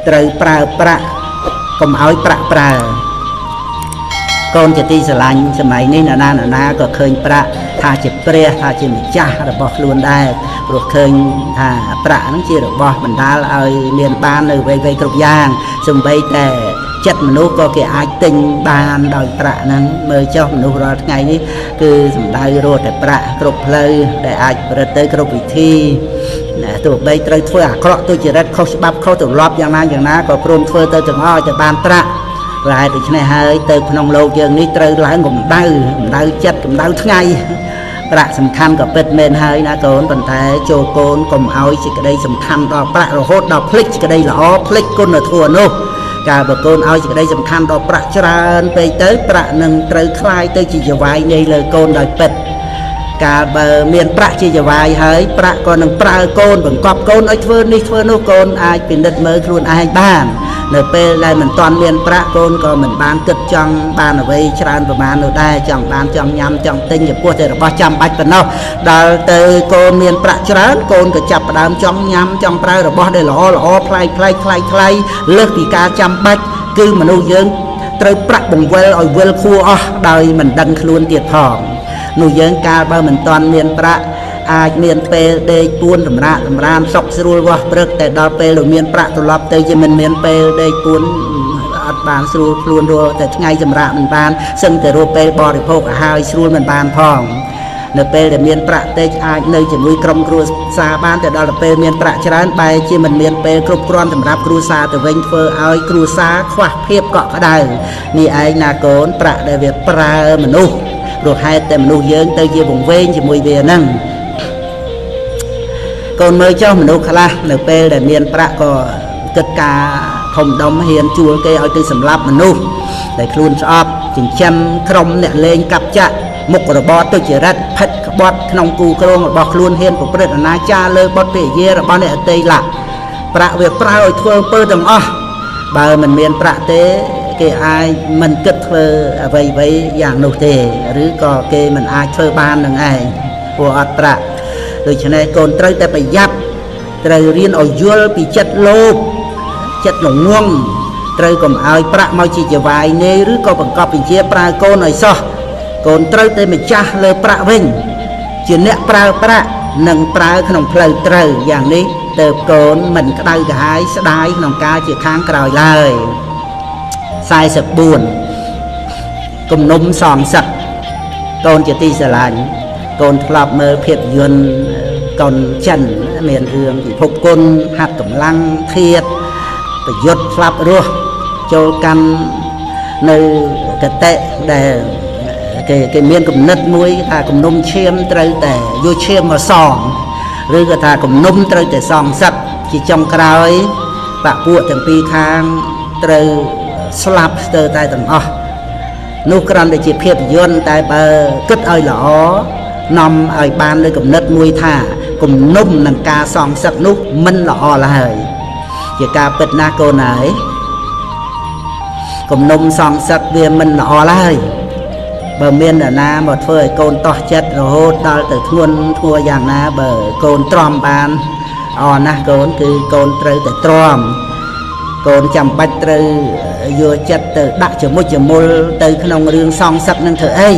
ត្រូវប្រើប្រាក់កុំឲ្យប្រាក់ប្រើកូនជាទីស្រឡាញ់សម័យនេះណាណាក៏ឃើញប្រាក់ថាជាព្រះថាជាម្ចាស់របស់ខ្លួនដែរព្រោះឃើញថាប្រាក់ហ្នឹងជារបស់បណ្ដាលឲ្យមានបាននៅវ័យគ្រប់យ៉ាងសូម្បីតែចិត្តមនុស្សក៏គេអាចទិញបានដោយប្រាក់ហ្នឹងមើលចុះមនុស្សរាល់ថ្ងៃនេះគឺសំដៅរត់តែប្រាក់គ្រប់ផ្លូវដែលអាចប្រព្រឹត្តទៅគ្រប់វិធីទោះបីត្រូវធ្វើអាក្រក់ទុច្ចរិតខុសច្បាប់ខុសទម្លាប់យ៉ាងណាក៏ព្រមធ្វើទៅទាំងអស់ឲ្យតែបានប្រាក់ប្រហែលដូច្នេះហើយទៅក្នុងលោកយើងនេះត្រូវឡើងកម្ដៅចិត្តកម្ដៅថ្ងៃប្រាក់សំខាន់ក៏ពិតមែនហើយណាកូនប៉ុន្តែចូលកូនកុំឲ្យសេចក្តីសំខាន់ដល់ប្រាក់រហូតដល់ភ្លេចសេចក្តីល្អភ្លេចគុណធម៌នោះកាលបើកូនឲ្យសេចក្តីសំខាន់ដល់ប្រាក់ច្រើនពេកទៅប្រាក់នឹងត្រូវคล้ายទៅជាចវាយនៃលើកូនដោយពិតកាលបើមានប្រាក់ជាចវាយហើយប្រាក់ក៏នឹងប្រើកូនបង្កប់កូនឲ្យធ្វើនេះធ្វើនោះកូនអាចពិនិត្យមើលខ្លួនឯងបាននៅពេលដែលមិនទាន់មានប្រាក់កូនក៏មិនបានគិតចង់បានអ្វីច្រើនប្រមាណនោះដែរចង់បានចង់ញ៉ាំចង់ទិញចំពោះតែរបស់ចាំបាច់ប៉ុណ្ណោះដល់ទៅកូនមានប្រាក់ច្រើនកូនក៏ចាប់ផ្ដើមចង់ញ៉ាំចង់ប្រើរបស់ដែលល្អប្លែកលើសពីការចាំបាច់គឺមនុស្សយើងត្រូវប្រាក់បង្វិលឲ្យវិលខួរអស់ដោយមិនដឹងខ្លួនទៀតផងនោះយើងកាលបើមិនទាន់មានប្រាក់អាចមានពេលដេកពួនសម្រាមសុខស្រួលវាស់ព្រឹកតែដល់ពេលមានប្រាក់ត្រឡប់ទៅជាមិនមានពេលដេកពួនអត់បានស្រួលខ្លួនរស់តែថ្ងៃសម្រាប់មិនបានសឹងតែរស់ពេលបរិភោគអាហារស្រួលមិនបានផងនៅពេលដែលមានប្រាក់តិចអាចនៅជាមួយក្រុមគ្រួសារបានតែដល់ពេលមានប្រាក់ច្រើនបែរជាមិនមានពេលគ្រប់គ្រាន់សម្រាប់គ្រួសារទៅវិញធ្វើឲ្យគ្រួសារខ្វះភាពកក់ក្ដៅនេះឯងណាកូនប្រាក់ដែលវាប្រើមនុស្សព្រោះហេតុតែមនុស្សយើងទៅជាវង្វេងជាមួយវាហ្នឹងកូនមើលចុះមនុស្សខ្លះនៅពេលដែលមានប្រាក់ក៏គិតការធំដុំហ៊ានជួលគេឲ្យទៅសម្លាប់មនុស្សដែលខ្លួនស្អប់ចិញ្ចឹមក្រុមអ្នកលេងកាប់ចាក់មុខរបរទុច្ចរិតផិតក្បត់ក្នុងគូក្រងរបស់ខ្លួនហ៊ានប្រព្រឹត្តអនាចារលើបុត្រភរិយារបស់អ្នកអតីលៈប្រាក់វាប្រើឲ្យធ្វើអំពើទាំងអស់បើមិនមានប្រាក់ទេគេអាចមិនគិតធ្វើអ្វីយ៉ាងនោះទេឬក៏គេមិនអាចធ្វើបាននឹងឯងព្រោះអត់ប្រាក់ដូច្នេះកូនត្រូវតែប្រយ័ត្នត្រូវរៀនឲ្យយល់ពីចិត្តលោភចិត្តល្ងងត្រូវកុំឲ្យប្រាក់មកជាចវាយនេឬក៏បង្កប់បញ្ជាប្រើកូនឲ្យសោះកូនត្រូវតែម្ចាស់លើប្រាក់វិញជាអ្នកប្រើប្រាក់និងប្រើក្នុងផ្លូវត្រូវយ៉ាងនេះទើបកូនមិនក្តៅក្រហាយស្ដាយក្នុងការជាខាងក្រោយឡើយ44គំនុំសងសឹកកូនជាទីស្រឡាញ់កូនធ្លាប់មើលភាពយន្តកូនចិនមានរឿងពិភពគុណហាត់កម្លាំងធាតុប្រយុទ្ធស្លាប់រស់ចូលកាន់នៅកតិដែលគេមានគំនិតមួយថាគំនុំឈាមត្រូវតែយកឈាមមកសងឬក៏ថាគំនុំត្រូវតែសងសឹកជាចុងក្រោយបពួកទាំងពីរខាងត្រូវស្លាប់ស្ទើរតែទាំងអស់នោះគ្រាន់តែជាភាពយន្តតែបើគិតឲ្យល្អនាំឲ្យបាននៅគំនិតមួយថាគំនុំនឹងការសងសឹកនោះមិនល្អឡើយជាការពិតណាស់កូនហើយគំនុំសងសឹកវាមិនល្អឡើយបើមានអ្នកណាមកធ្វើឲ្យកូនតោះចិត្តរហូតដល់ទៅធ្ងន់ធ្ងរយ៉ាងណាបើកូនទ្រាំបានអរណាស់កូនគឺកូនត្រូវតែទ្រាំកូនចាំបាច់ត្រូវយកចិត្តទៅដាក់ជាមួយជមុលទៅក្នុងរឿងសងសឹកនឹងធ្វើអី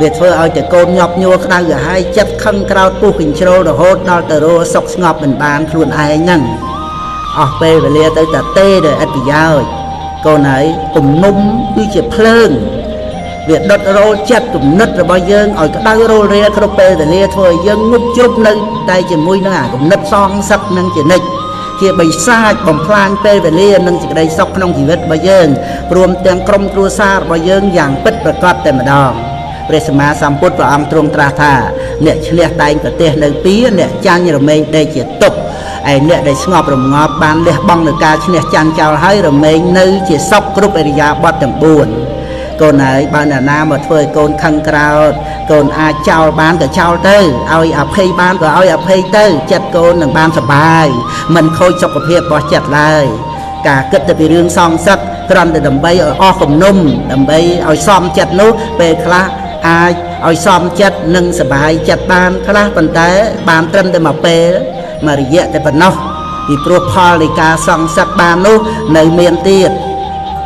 វាធ្វើឲ្យតែកូនញាប់ញ័រក្តៅក្រហាយចិត្តខឹងក្រោធពុះកញ្ជ្រោលរហូតដល់ទៅរស់សុខស្ងប់មិនបានខ្លួនឯងហ្នឹងអស់ពេលវេលាទៅតែទេដែលឥតប្រយោជន៍កូនហើយគំនុំគឺជាភ្លើងវាដុតរោលចិត្តគំនិតរបស់យើងឲ្យក្តៅរោលរាលគ្រប់ពេលវេលាធ្វើឲ្យយើងងប់ជ្រប់នៅតែជាមួយនឹងអាគំនិតសងសឹកនឹងជានិច្ចជាបិសាចបំផ្លាញពេលវេលានិងសេចក្តីសុខក្នុងជីវិតរបស់យើងព្រមទាំងក្រុមគ្រួសាររបស់យើងយ៉ាងពិតប្រាកដតែម្ដងព្រះសម្មាសម្ពុទ្ធព្រះអង្គទ្រង់ត្រាស់ថាអ្នកឈ្នះតែងប្រទេសនៅពីអ្នកចាញ់រមែងដេកជាទុក្ខឯអ្នកដែលស្ងប់រងាប់បានលះបង់នឹងការឈ្នះចាញ់ចោលហើយរមែងនៅជាសុខគ្រប់អរិយាបថទាំង4កូនហើយបើអ្នកណាមកធ្វើឲ្យកូនខឹងក្រោធកូនអាចចោលបានក៏ចោលទៅឲ្យអភ័យបានក៏ឲ្យអភ័យទៅចិត្តកូននឹងបានសុបាយមិនខូចសុខភាពរបស់ចិត្តឡើយការគិតទៅពីរឿងសងសឹកគ្រាន់តែដើម្បីឲ្យអស់គំនុំដើម្បីឲ្យសមចិត្តនោះពេលខ្លះអាចឲ្យសមចិត្តនិងសុបាយចិត្តបានខ្លះប៉ុន្តែបានត្រឹមតែមួយពេលមួយរយៈតែប៉ុណ្ណោះ ពីព្រោះផលនៃការសង្សឹកបាននោះនៅមានទៀត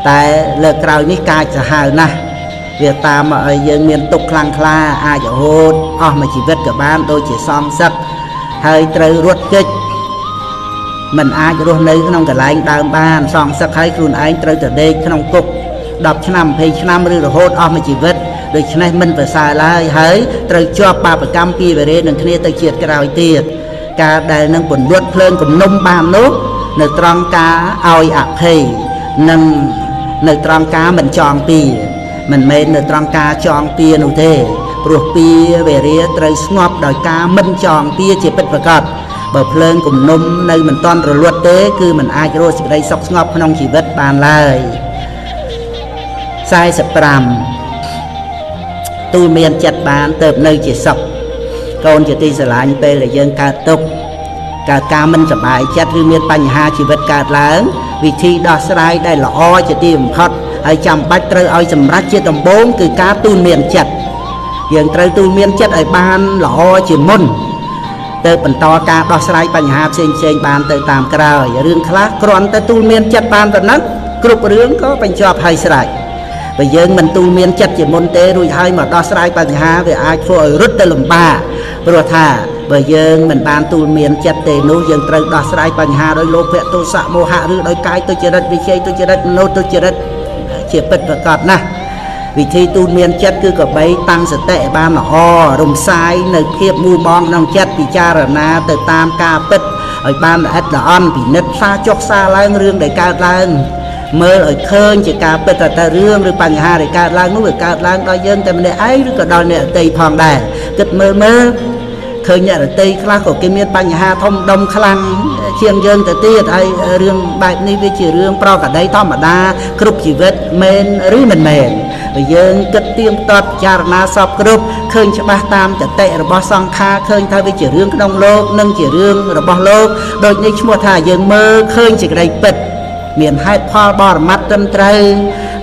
តែលើកក្រោយនេះកាចសាហាវណាស់វាតាមមកឲ្យយើងមានទុក្ខខ្លាំងក្លាអាចរហូតអស់មួយជីវិតក៏បានដូចជាសង្សឹកហើយត្រូវរត់គេចមិនអាចរស់នៅក្នុងកន្លែងដើមបានសងសឹកឲ្យខ្លួនឯងត្រូវទៅដេកក្នុងគុក10ឆ្នាំ20ឆ្នាំឬរហូតអស់មួយជីវិតដូច្នេះមិនប្រសើរឡើយហើយត្រូវជាប់បាបកម្មពីវេរេនឹងគ្នាទៅជាតិក្រោយទៀតការដែលនឹងពន្លត់ភ្លើងគំនុំបាននោះនៅត្រង់ការឲ្យអភ័យនិងនៅត្រង់ការមិនចងពៀមិនមែននៅត្រង់ការចងពៀនោះទេព្រោះពៀវេរាត្រូវស្ងប់ដោយការមិនចងពៀជាពិតប្រាកដបើភ្លើងគំនុំនៅមិនទាន់រលត់ទេគឺមិនអាចរកសេចក្តីសុខស្ងប់ក្នុងជីវិតបានឡើយ45ទូលមានចិត្តបានទៅនៅជាសុខកូនជាទីស្រឡាញ់ពេលដែលយើងកើតទុក្ខកើតការមិនសប្បាយចិត្តឬមានបញ្ហាជីវិតកើតឡើងវិធីដោះស្រាយដែលល្អជាទីបំផុតហើយចាំបាច់ត្រូវឲ្យសម្រេចជាដំបូងគឺការទូលមានចិត្តយើងត្រូវទូលមានចិត្តឲ្យបានល្អជាមុនទៅបន្តការដោះស្រាយបញ្ហាផ្សេងៗបានទៅតាមក្រោយរឿងខ្លះគ្រាន់តែទូលមានចិត្តបានប៉ុណ្ណឹងគ្រប់រឿងក៏បញ្ចប់ហើយស្រេចបើយើងមិនទូលមានចិត្តជាមុនទេរួចហើយមកដោះស្រាយបញ្ហាវាអាចធ្វើឲ្យរត់ទៅលំបាកព្រោះថាបើយើងមិនបានទូលមានចិត្តទេនោះយើងត្រូវដោះស្រាយបញ្ហាដោយលោភៈទោសៈមោហៈឬដោយកាយទុច្ចរិតវិជ័យទុច្ចរិតមនោទុច្ចរិតជាពិតប្រាកដណាស់វិធីទូលមានចិត្តគឺក៏បីតាំងសតិឲ្យបានល្អរំសាយនៅភាពមូលបងក្នុងចិត្តពិចារណាទៅតាមការពិតឲ្យបានល្អិតល្អន់ពិនិត្យផ្សារចុះផ្សារឡើងរឿងដែលកើតឡើងមើលឲ្យឃើញជាការពិតតែរឿងឬបញ្ហាដែលកើតឡើងនោះវាកើតឡើងដល់យើងតែម្នាក់ឯងឬក៏ដល់អ្នកដទៃផងដែរគិតមើលឃើញអ្នកដទៃខ្លះក៏គេមានបញ្ហាធំដុំខ្លាំងជាងយើងទៅទៀតហើយរឿងបែបនេះវាជារឿងប្រក្រតីធម្មតាគ្រប់ជីវិតមែនឬមិនមែនបើយើងគិតទៀងទាត់ពិចារណាសពគ្រប់ឃើញច្បាស់តាមចតិរបស់សង្ខារឃើញថាវាជារឿងក្នុងលោកនិងជារឿងរបស់លោកដូចនេះឈ្មោះថាយើងមើលឃើញសេចក្តីពិតមានហេតុផលបរមត្តត្រឹមត្រូវ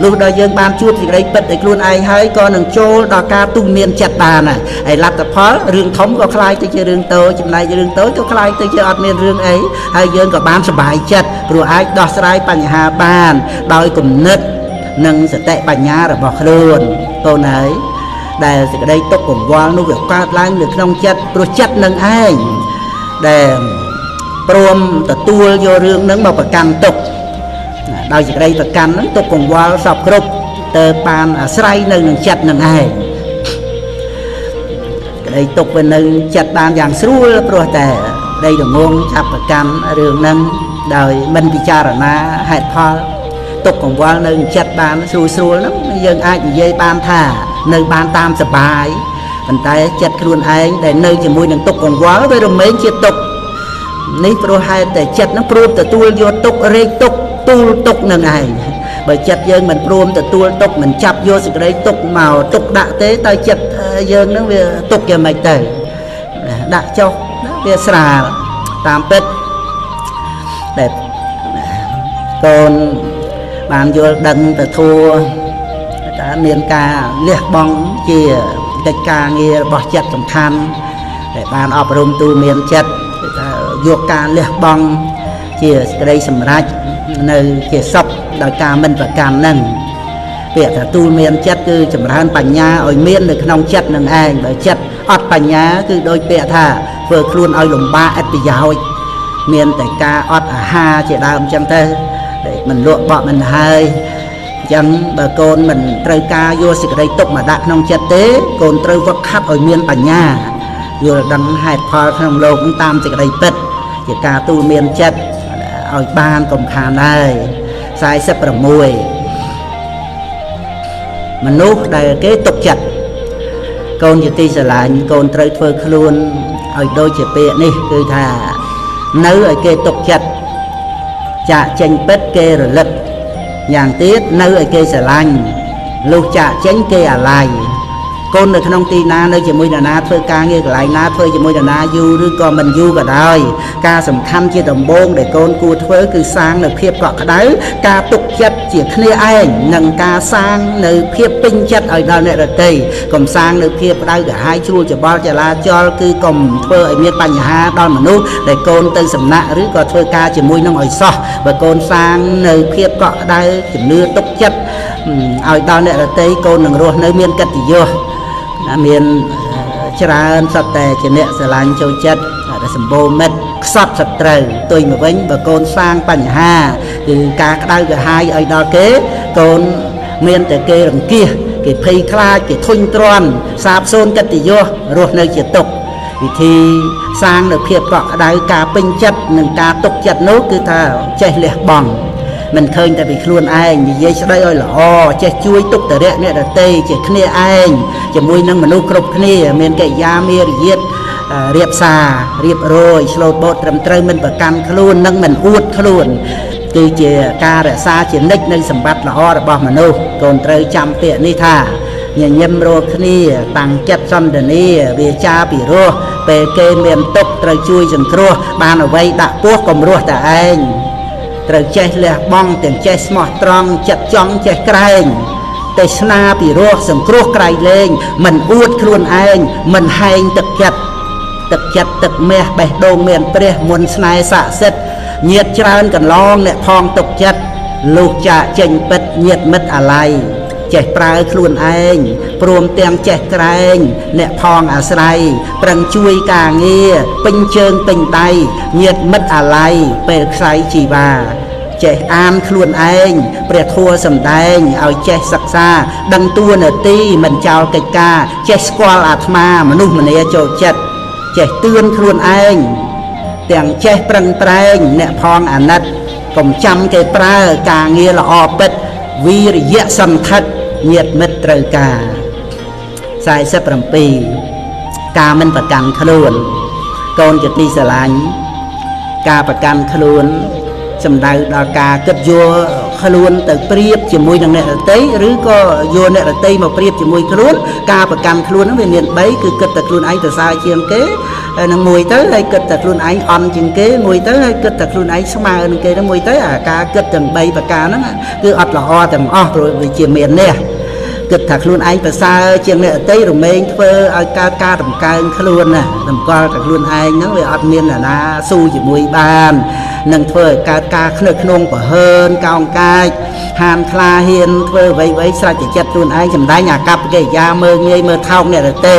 លុះដល់យើងបានជួបសេចក្តីពិតដោយខ្លួនឯងហើយក៏នឹងចូលដល់ការទូលមានចិត្តបានហើយលទ្ធផលរឿងធំក៏คล้ายទៅជារឿងតូចចំណែករឿងតូចក៏คล้ายទៅជាអត់មានរឿងអីហើយយើងក៏បានសប្បាយចិត្តព្រោះអាចដោះស្រាយបញ្ហាបានដោយគំនិតនិងសតិបញ្ញារបស់ខ្លួនកូនហើយដែលសេចក្តីទុក្ខកង្វល់នោះវាកើតឡើងនៅក្នុងចិត្តព្រោះចិត្តនឹងឯងដែលព្រមទទួលយករឿងនឹងមកប្រកាន់ទុក្ខដោយសេចក្តីប្រកាន់ហ្នឹងទុកកង្វល់សពគ្រប់ទៅបានអាស្រ័យនៅនឹងចិត្តនឹងឯងក្តីទុកវានៅចិត្តបានយ៉ាងស្រួលព្រោះតែក្តីរងងចាប់ប្រកាន់រឿងហ្នឹងដោយមិនពិចារណាហេតុផលទុកកង្វល់នៅចិត្តបានស្រួលហ្នឹងយើងអាចនិយាយបានថានៅបានតាមសុបាយប៉ុន្តែចិត្តខ្លួនឯងដែលនៅជាមួយនឹងទុកកង្វល់វារមែងជាទុកនេះព្រោះហេតុតែចិត្តហ្នឹងព្រមទទួលយកទុករែកទុកទូលទុកនឹងឯងបើចិត្តយើងមិនព្រមទទួលទុកមិនចាប់យកសេចក្តីទុកមកទុកដាក់ទេតែចិត្តយើងនឹងវាទុកយ៉ាងម៉េចទៅដាក់ចុះវាស្រាលតាមពិតដែលកូនបានយល់ដឹងទៅធัวថាមានការលះបង់ជាកិច្ចការងាររបស់ចិត្តសំខាន់ដែលបានអប់រំទូលមានចិត្តថាយកការលះបង់ជាសេចក្តីសម្រេចនៅជាសុខដោយការមិនប្រកាន់នឹងពាក្យថាទូលមានចិត្តគឺចម្រើនបញ្ញាឲ្យមាននៅក្នុងចិត្តនឹងឯងបើចិត្តអត់បញ្ញាគឺដូចពាក្យថាធ្វើខ្លួនឲ្យលំបាកឥតប្រយោជន៍មានតែការអត់អាហារជាដើមអញ្ចឹងទៅមិនលក់បក់មិនហើយអញ្ចឹងបើកូនមិនត្រូវការយកសេចក្តីទុកមកដាក់ក្នុងចិត្តទេកូនត្រូវវឹកហាត់ឲ្យមានបញ្ញាយល់ដឹងហេតុផលក្នុងលោកតាមសេចក្តីពិតជាការទូលមានចិត្តឲ្យបានកុំខានហើយ46មនុស្សដែលគេទុកចិត្តកូនជាទីស្រឡាញ់កូនត្រូវធ្វើខ្លួនឲ្យដូចជាពាក្យនេះគឺថានៅឲ្យគេទុកចិត្តចាក់ចេញពិតគេរលឹកយ៉ាងទៀតនៅឲ្យគេស្រឡាញ់លុះចាក់ចេញគេអាឡ័យ កូននៅក្នុងទីណានៅជាមួយនរណាធ្វើការងារកន្លែងណាធ្វើជាមួយនរណាយូរឬក៏មិនយូរក៏ដោយការសំខាន់ជាដំបូងដែលកូនគួរធ្វើគឺសាងនៅភាពកក់ក្ដៅការទុកចិត្តជាគ្នាឯងនិងការសាងនៅភាពពេញចិត្តឲ្យដល់អ្នកដទៃកុំសាងនៅភាពក្ដៅក្រហាយជ្រួលច្បល់ចលាចលគឺកុំធ្វើឲ្យមានបញ្ហាដល់មនុស្សដែលកូនទៅសំណាក់ឬក៏ធ្វើការជាមួយនឹងឲ្យសោះបើកូនសាងនៅភាពកក់ក្ដៅជំនឿទុកចិត្តឲ្យដល់អ្នកដទៃកូននឹងរស់នៅមានកិត្តិយសមានច្រើនសត្វតែជាអ្នកស្រឡាញ់ចូលចិត្តសម្បូរមិត្តខ្សត់សត្រូវទុយមកវិញបើកូនសាងបញ្ហាគឺការក្តៅក្រហាយឲ្យដល់គេកូនមានតែគេរង្គៀសគេភ័យខ្លាចគេធុញទ្រាន់សាបសូន្យកិត្តិយសរស់នៅជាទុក្ខវិធីសាងនៅភាពកក់ក្ដៅការពេញចិត្តនិងការទុកចិត្តនោះគឺថាចេះលះបង់មិនឃើញតែពីខ្លួនឯងនិយាយស្ដីឲ្យល្អចេះជួយទុក្ខតរៈអ្នកដទៃជាគ្នាឯងជាមួយនឹងមនុស្សគ្រប់គ្នាមានកិរិយាមារយាទរៀបសាររៀបរយឆ្លូតបូតត្រឹមត្រូវមិនប្រកាន់ខ្លួននិងមិនអួតខ្លួនគឺជាការរក្សាជានិច្ចនៅសម្បត្តិល្អរបស់មនុស្សកូនត្រូវចាំពាក្យនេះថាញញឹមរកគ្នាតាំងចិត្តសន្តានាវាចាពិរោះពេលគេមានទុក្ខត្រូវជួយសង្គ្រោះបានអ្វីដាក់ពោះកុំរស់តែឯងត្រូវចេះលះបង់ទាំងចេះស្មោះត្រង់ចិត្តចង់ចេះក្រែងទេសនាពិរោះសង្គ្រោះក្រៃលែងមិនអួតខ្លួនឯងមិនហែងទឹកចិត្តទឹកមាសបេះដូងមានព្រះមុនស្នេហ៍ស័ក្តិសិទ្ធិញាតច្រើនកន្លងអ្នកផងទុកចិត្តលុះចាកចេញពិតញាតមិត្តអាល័យចេះប្រើខ្លួនឯងព្រមទាំងចេះក្រែងអ្នកផងអាស្រ័យប្រឹងជួយការងារពេញជើងពេញដៃញាតមិត្តអាល័យពេលខ្សែជីវ៉ាចេះអានខ្លួនឯងព្រះធម៌សម្ដែងឲ្យចេះសិក្សាដឹងតួនាទីមិនចោលកិច្ចការចេះស្គាល់អាត្មាមនុស្សម្នាចូលចិត្តចេះទឿនខ្លួនឯងទាំងចេះប្រឹងប្រែងអ្នកផងអាណិតកុំចាំគេប្រើការងារល្អពិតវីរិយៈសន្ធិដ្ឋញាតមិត្តត្រូវការ47ការមិនប្រកាន់ខ្លួនកូនជាទីស្រឡាញ់ការប្រកាន់ខ្លួនសំដៅដល់ការគិតយកខ្លួនទៅប្រៀបជាមួយនឹងអ្នកដទៃឬក៏យកអ្នកដទៃមកប្រៀបជាមួយខ្លួនការប្រកាន់ខ្លួនហ្នឹងវាមាន3គឺគិតតែខ្លួនឯងប្រសើរជាងគេនឹងមួយទៅហើយគិតតែខ្លួនឯងអន់ជាងគេមួយទៅហើយគិតតែខ្លួនឯងស្មើនឹងគេនឹងមួយទៅអាការគិតទាំង3ប្រការហ្នឹងគឺអត់ល្អទាំងអស់ព្រោះវាជាមាននេះគិតថាខ្លួនឯងប្រសើរជាងអ្នកដទៃរមែងធ្វើឲ្យកើតការតម្កើងខ្លួនណាតម្កល់តែខ្លួនឯងហ្នឹងវាអត់មានអ្នកណាស៊ូជាមួយបាននឹងធ្វើឲ្យកើតការខ្នើខ្នងប្រហើនកោងកាចហាមខ្លាហ៊ានធ្វើអ្វីស្រេចចិត្តខ្លួនឯងសម្ដែងអាកប្បកិរិយាមើងងាយមើលថោកអ្នកដទៃ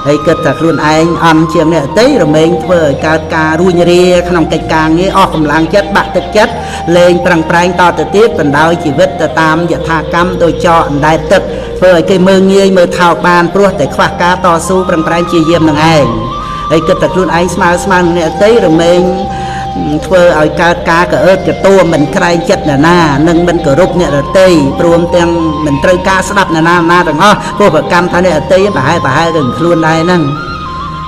ហើយគិតថាខ្លួនឯងអន់ជាងអ្នកដទៃរមែងធ្វើឲ្យកើតការរួញរាក្នុងកិច្ចការងារអស់កម្លាំងចិត្តបាក់ទឹកចិត្តលែងប្រឹងប្រែងតទៅទៀតបណ្ដោយជីវិតទៅតាមយថាកម្មដោយចោអណ្ដែតទឹកធ្វើឲ្យគេមើងងាយមើលថោកបានព្រោះតែខ្វះការតស៊ូប្រឹងប្រែងជាយាមនឹងឯងហើយគិតថាខ្លួនឯងស្មើនឹងអ្នកដទៃរមែងធ្វើឲ្យកើតការកអើតកតួមិនក្រែងចិត្តអ្នកណានិងមិនគោរពអ្នកដទៃព្រមទាំងមិនត្រូវការស្ដាប់អ្នកណាទាំងអស់ព្រោះប្រកាន់ថាអ្នកដទៃប្រហែលទៅខ្លួនដែរហ្នឹង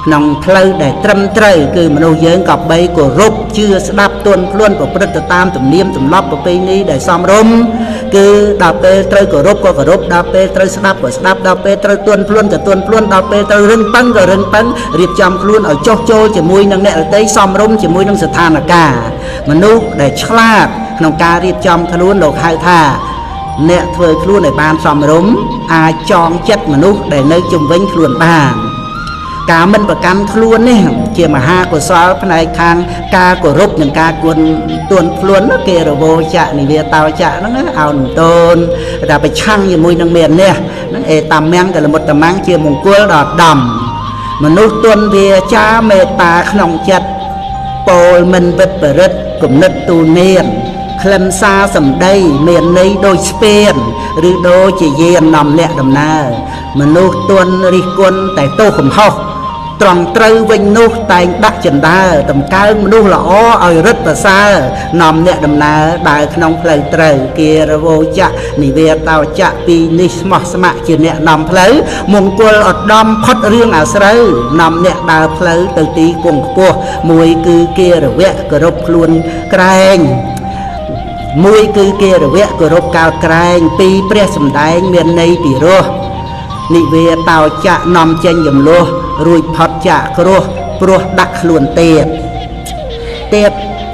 ក្នុងផ្លូវដែលត្រឹមត្រូវគឺមនុស្សយើងក៏បីគោរពជឿស្ដាប់ទន់ភ្លន់ប្រព្រឹត្តទៅតាមទំនៀមទម្លាប់ប្រពៃណីដែលសមរម្យគឺដល់ពេលត្រូវគោរពក៏គោរពដល់ពេលត្រូវស្ដាប់ក៏ស្ដាប់ដល់ពេលត្រូវទន់ភ្លន់ក៏ទន់ភ្លន់ដល់ពេលត្រូវរឹងប៉ឹងក៏រឹងប៉ឹងរៀបចំខ្លួនឲ្យចុះចូលជាមួយនឹងអ្នកដទៃសមរម្យជាមួយនឹងស្ថានភាពមនុស្សដែលឆ្លាតក្នុងការរៀបចំខ្លួនលោកហៅថាអ្នកធ្វើខ្លួនឲ្យបានសមរម្យអាចចងចិត្តមនុស្សដែលនៅជុំវិញខ្លួនបានការមិនប្រកាន់ខ្លួននេះជាមហាកុសលផ្នែកខាងការគោរពនិងការគួនទួនខ្លួនគេរវោចៈនិវាតោចៈហ្នឹងអោនតូនតែប្រឆាំងជាមួយនឹងមាននេះហ្នឹងអេតាមាំងកលមុតតាមាំងជាមង្គលដល់ដំមនុស្សទួនវាចាមេត្តាក្នុងចិត្តពោលមិនវិតបរិទ្ធគំនិតទូនាមក្លិនសារសម្ដីមានន័យដូចស្ពានឬដូចជាយាននាំអ្នកដំណើរមនុស្សទួនរិះគន់តែទោសកំហុសត្រង់ត្រូវវិញនោះតែងដាក់ចណ្ដើតម្កើងមនុស្សល្អឲ្យរឹតប្រសើរនាំអ្នកដំណើរដើរក្នុងផ្លូវត្រូវគារវោចៈនិវេតោចៈពីនេះស្មោះស្ម័គ្រជាអ្នកនាំផ្លូវមង្គលឧត្តមផុតរឿងអាស្រូវនាំអ្នកដើរផ្លូវទៅទីគង់ខ្ពស់មួយគឺគារវៈគោរពខ្លួនក្រែងមួយគឺគារវៈគោរពកោតក្រែងពីរព្រះសម្ដែងមានន័យពិរោះ និវាតោចាក់នាំចេញយំលោះរួចផុតចាក់គ្រោះព្រោះដាក់ខ្លួនទៀត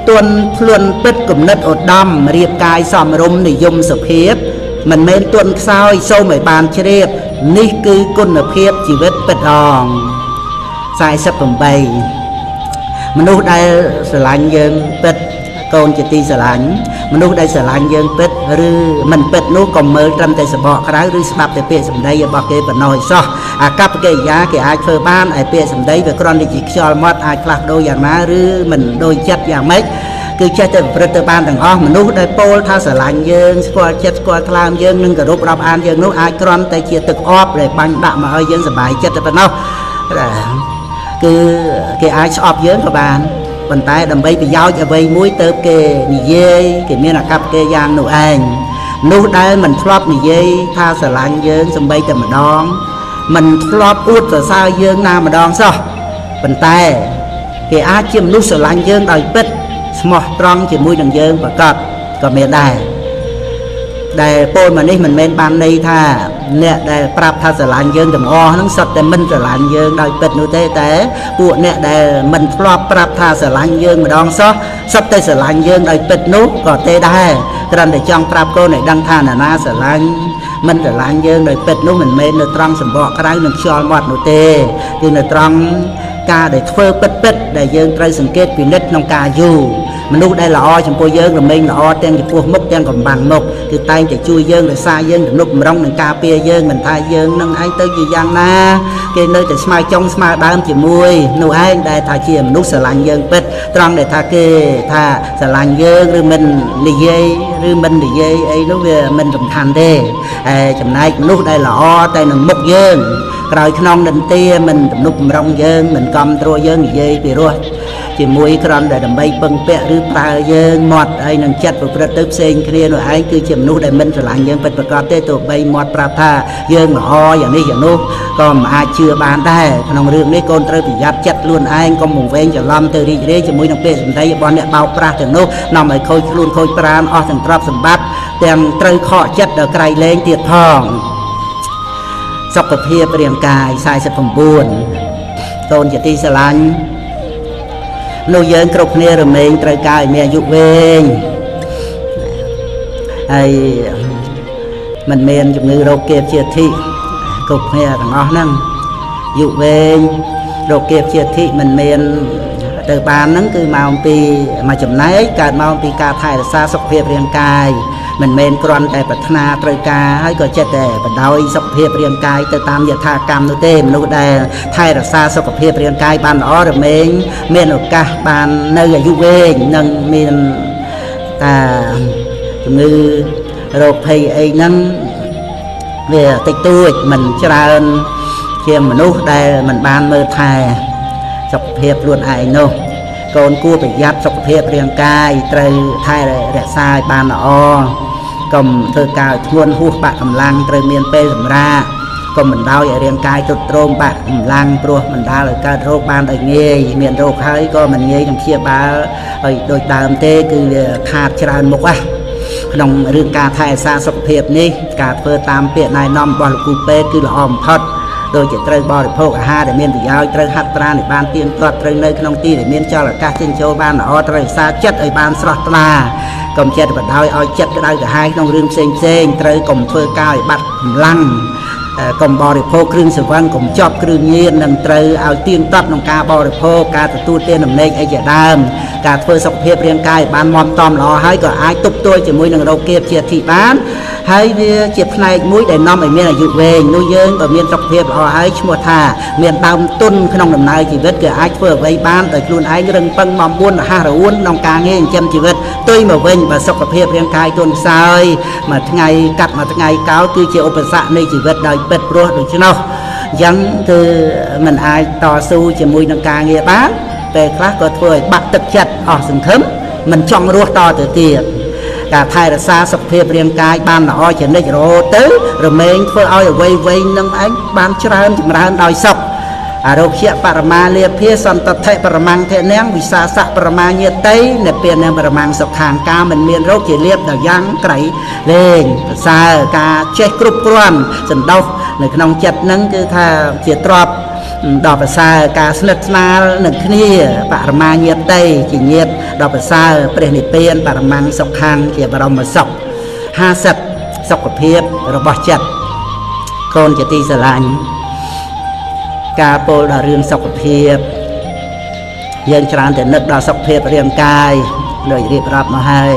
ទន់ខ្លួនពិតគំនិតឧត្តមរៀបកាយសំរុំនិយមសុភាពមិនមែនទន់ខ្សោយសូមឲ្យបានជ្រាបនេះគឺគុណភាពជីវិតពិតអង48មនុស្សដែលស្រឡាញ់យើងពិតកូនជាទីស្រឡាញ់មនុស្សដែលស្រឡាញ់យើងពិតឬមិនពិតនោះក៏មើលត្រឹមតែសបកក្រៅឬស្ដាប់តែពាក្យសម្ដីរបស់គេប៉ុណ្ណោះឯសោះអាកប្បកិរិយាគេអាចធ្វើបានឯពាក្យសម្ដីវាគ្រាន់តែជាខ្យល់មាត់អាចផ្លាស់ប្ដូរយ៉ាងណាឬមិនដូចចិត្តយ៉ាងម៉េចគឺចេះតែប្រព្រឹត្តទៅបានទាំងអស់មនុស្សដែលពោលថាស្រឡាញ់យើងស្គាល់ចិត្តស្គាល់ថ្លើមយើងនិងគោរពរាប់អានយើងនោះអាចគ្រាន់តែជាទឹកអប់ដែលបាញ់ដាក់មកឲ្យយើងសប្បាយចិត្តតែប៉ុណ្ណោះគឺគេអាចស្អប់យើងក៏បានប៉ុន្តែដើម្បីប្រយោជន៍អ្វីមួយទៅគេនិយាយគេមានអាកប្បកិរិយាយ៉ាងនោះឯងនោះដែលមិនធ្លាប់និយាយថាស្រឡាញ់យើងសម្បីតែម្ដងមិនធ្លាប់អួតសរសើរយើងណាម្ដងសោះប៉ុន្តែគេអាចជាមនុស្សស្រឡាញ់យើងដោយពិតស្មោះត្រង់ជាមួយនឹងយើងប្រកបក៏មានដែរដែលពោលមកនេះមិនមែនបានន័យថាអ្នកដែលប្រាប់ថាស្រឡាញ់យើងទាំងអស់ហ្នឹងសុទ្ធតែមិនស្រឡាញ់យើងដោយពិតនោះទេតែពួកអ្នកដែលមិនធ្លាប់ប្រាប់ថាស្រឡាញ់យើងម្ដងសោះសុទ្ធតែស្រឡាញ់យើងដោយពិតនោះក៏ទេដែរគ្រាន់តែចង់ប្រាប់កូនឲ្យដឹងថាណាស្រឡាញ់មិនស្រឡាញ់យើងដោយពិតនោះមិនមែននៅត្រង់សម្បកក្រៅនឹងខ្យល់មាត់នោះទេគឺនៅត្រង់ការដែលធ្វើពិតដែលយើងត្រូវសង្កេតពិនិត្យក្នុងការយូរមនុស្សដែលល្អចំពោះយើងរមែងល្អទាំងចំពោះមុខទាំងកំបាំងមុខគឺតែងតែជួយយើងរក្សាយើងទំនុកបំរុងនឹងការពារយើងមិនថាយើងនឹងឯងទៅជាយ៉ាងណាគេនៅតែស្មើចុងស្មើដើមជាមួយនោះឯងដែលថាជាមនុស្សស្រឡាញ់យើងពិតត្រង់ដែលថាគេថាស្រឡាញ់យើងឬមិននិយាយអីនោះវាមិនសំខាន់ទេចំណែកមនុស្សដែលល្អតែនឹងមុខយើងក្រោយខ្នងនិន្ទាមិនទំនុកបំរុងយើងមិនកំត្រួតយើងនិយាយពីរោះជាមួយក្រំដែលដើម្បីពឹងពាក់ឬប្រើយើងមាត់ហើយនឹងចិត្តប្រព្រឹត្តទៅផ្សេងគ្នានោះឯងគឺជាមនុស្សដែលមិនស្រឡាញ់យើងពិតប្រាកដទេទោះបីមាត់ប្រាប់ថាយើងល្អយ៉ាងនេះយ៉ាងនោះក៏មិនអាចជឿបានដែរក្នុងរឿងនេះកូនត្រូវប្រយ័ត្នចិត្តខ្លួនឯងកុំវង្វេងច្រឡំទៅរីករាយជាមួយនឹងពាក្យសម្ដីរបស់អ្នកបោកប្រាស់ទាំងនោះនាំឲ្យខូចខ្លួនខូចប្រាណអស់ទាំងទ្រព្យសម្បត្តិទាំងត្រូវខកចិត្តដល់ក្រៃលែងទៀតផងសុខភាពរាងកាយ49កូនជាទីស្រឡាញ់នោះយើងគ្រប់គ្នារមែងត្រូវការឲ្យមានអាយុវែងហើយមិនមានជំងឺរោគគាបជាធិគ្រប់គ្នាទាំងអស់ហ្នឹងអាយុវែងរោគគាបជាធិមិនមានទៅបានហ្នឹងគឺមកពីមួយចំណែកកើតមកពីការថែរក្សាសុខភាពរាងកាយមិនមែនគ្រាន់តែប្រាថ្នាត្រូវការហើយក៏ចិត្តតែបដោយសុខភាពរាងកាយទៅតាមយថាកម្មនោះទេមនុស្សដែលថែរក្សាសុខភាពរាងកាយបានល្អរមែងមានឱកាសបាននៅអាយុវែងនិងមានតាជំងឺរោគភ័យអីហ្នឹងវាតិចតួចមិនច្រើនជាងមនុស្សដែលមិនបានមើលថែសុខភាពខ្លួនឯងនោះកូនគួរប្រយ័ត្នសុខភាពរាងកាយត្រូវថែរក្សាឲ្យបានល្អកុំធ្វើការធ្ងន់ហួសបាក់កម្លាំងត្រូវមានពេលសម្រាកកុំបណ្ដោយឲ្យរាងកាយទ្រុឌទ្រោមបាក់កម្លាំងព្រោះបណ្ដាលឲ្យកើតរោគបានដោយងាយមានរោគហើយក៏មិនងាយនឹងព្យាបាលឲ្យដូចដើមទេគឺវាខាតច្រើនមុខក្នុងរឿងការថែរក្សាសុខភាពនេះការធ្វើតាមពាក្យណែនាំរបស់លោកគ្រូពេទ្យគឺល្អបំផុតដូចជាត្រូវបរិភោគអាហារដែលមានប្រយោជន៍ត្រូវហាត់ប្រាណឲ្យបានទៀងទាត់ត្រូវនៅក្នុងទីដែលមានចលអាកាសចេញចូលបានល្អត្រូវរក្សាចិត្តឲ្យបានស្រស់ថ្លាកុំចិត្តបដ ாய் ឲ្យចិត្តក្តៅក្រហាយក្នុងរឿងផ្សេងត្រូវកុំធ្វើការឲ្យបាត់កម្លាំងកុំបរិភោគគ្រឿងស្រវឹងកុំចប់គ្រឿងញៀននិងត្រូវឲ្យទៀងទាត់ក្នុងការបរិភោគការទទួលទានដំណេកអីជាដើមការធ្វើសុខភាពរាងកាយបានមាំតំល្អហើយក៏អាចទប់ទល់ជាមួយនឹងរោគគាបជាធិបានហើយវាជាផ្នែកមួយដែលនាំឲ្យមានអាយុវែងនោះយើងបើមានសុខភាពល្អហើយឈ្មោះថាមានដើមទុនក្នុងដំណើរជីវិតគឺអាចធ្វើអ្វីបានដោយខ្លួនឯងរឹងប៉ឹងមក4រហ័សរអួនក្នុងការងារចិញ្ចឹមជីវិតទុយមកវិញបើសុខភាពរាងកាយទន់ខ្សោយមួយថ្ងៃកាត់មួយថ្ងៃកោគឺជាឧបសគ្គនៃជីវិតដោយពិតព្រោះដូច្នោះអញ្ចឹងគឺមិនអាចតស៊ូជាមួយនឹងការងារបានពេលខ្លះក៏ធ្វើឲ្យបាក់ទឹកចិត្តអស់សង្ឃឹមមិនចង់រស់តទៅទៀតការថែរក្សាសុខភាពរាងកាយបានល្អជានិច្ចរហូតទៅរមែងធ្វើឲ្យអ្វីៗនឹងឯងបានច្រើនចម្រើនដោយសុខ អារោគ្យបរមាលាភាសន្តថិបរមង្គធនាងវិសាសៈបរមាញាតិនៅពេលនាងបរមង្គសុខាងការមិនមានរោគជាលៀបដល់យ៉ាងក្រៃលែងប្រសើរការចេះគ្រប់គ្រាន់សន្តោសនៅក្នុងចិត្តហ្នឹងគឺថាជាទ្រព្យដល់ប្រសើរការស្និទ្ធស្នាលនឹងគ្នាបរមាញាតិជាញាតិដល់ប្រសើរព្រះនិព្វានបរមង្គសុខាងជាបរមសុខ50សុខភាពរបស់ចិត្តកូនជាទីស្រឡាញ់ការពោលដល់រឿងសុខភាពយើងច្រើនតែនឹកដល់សុខភាពរាងកាយដោយរៀបរាប់មកហើយ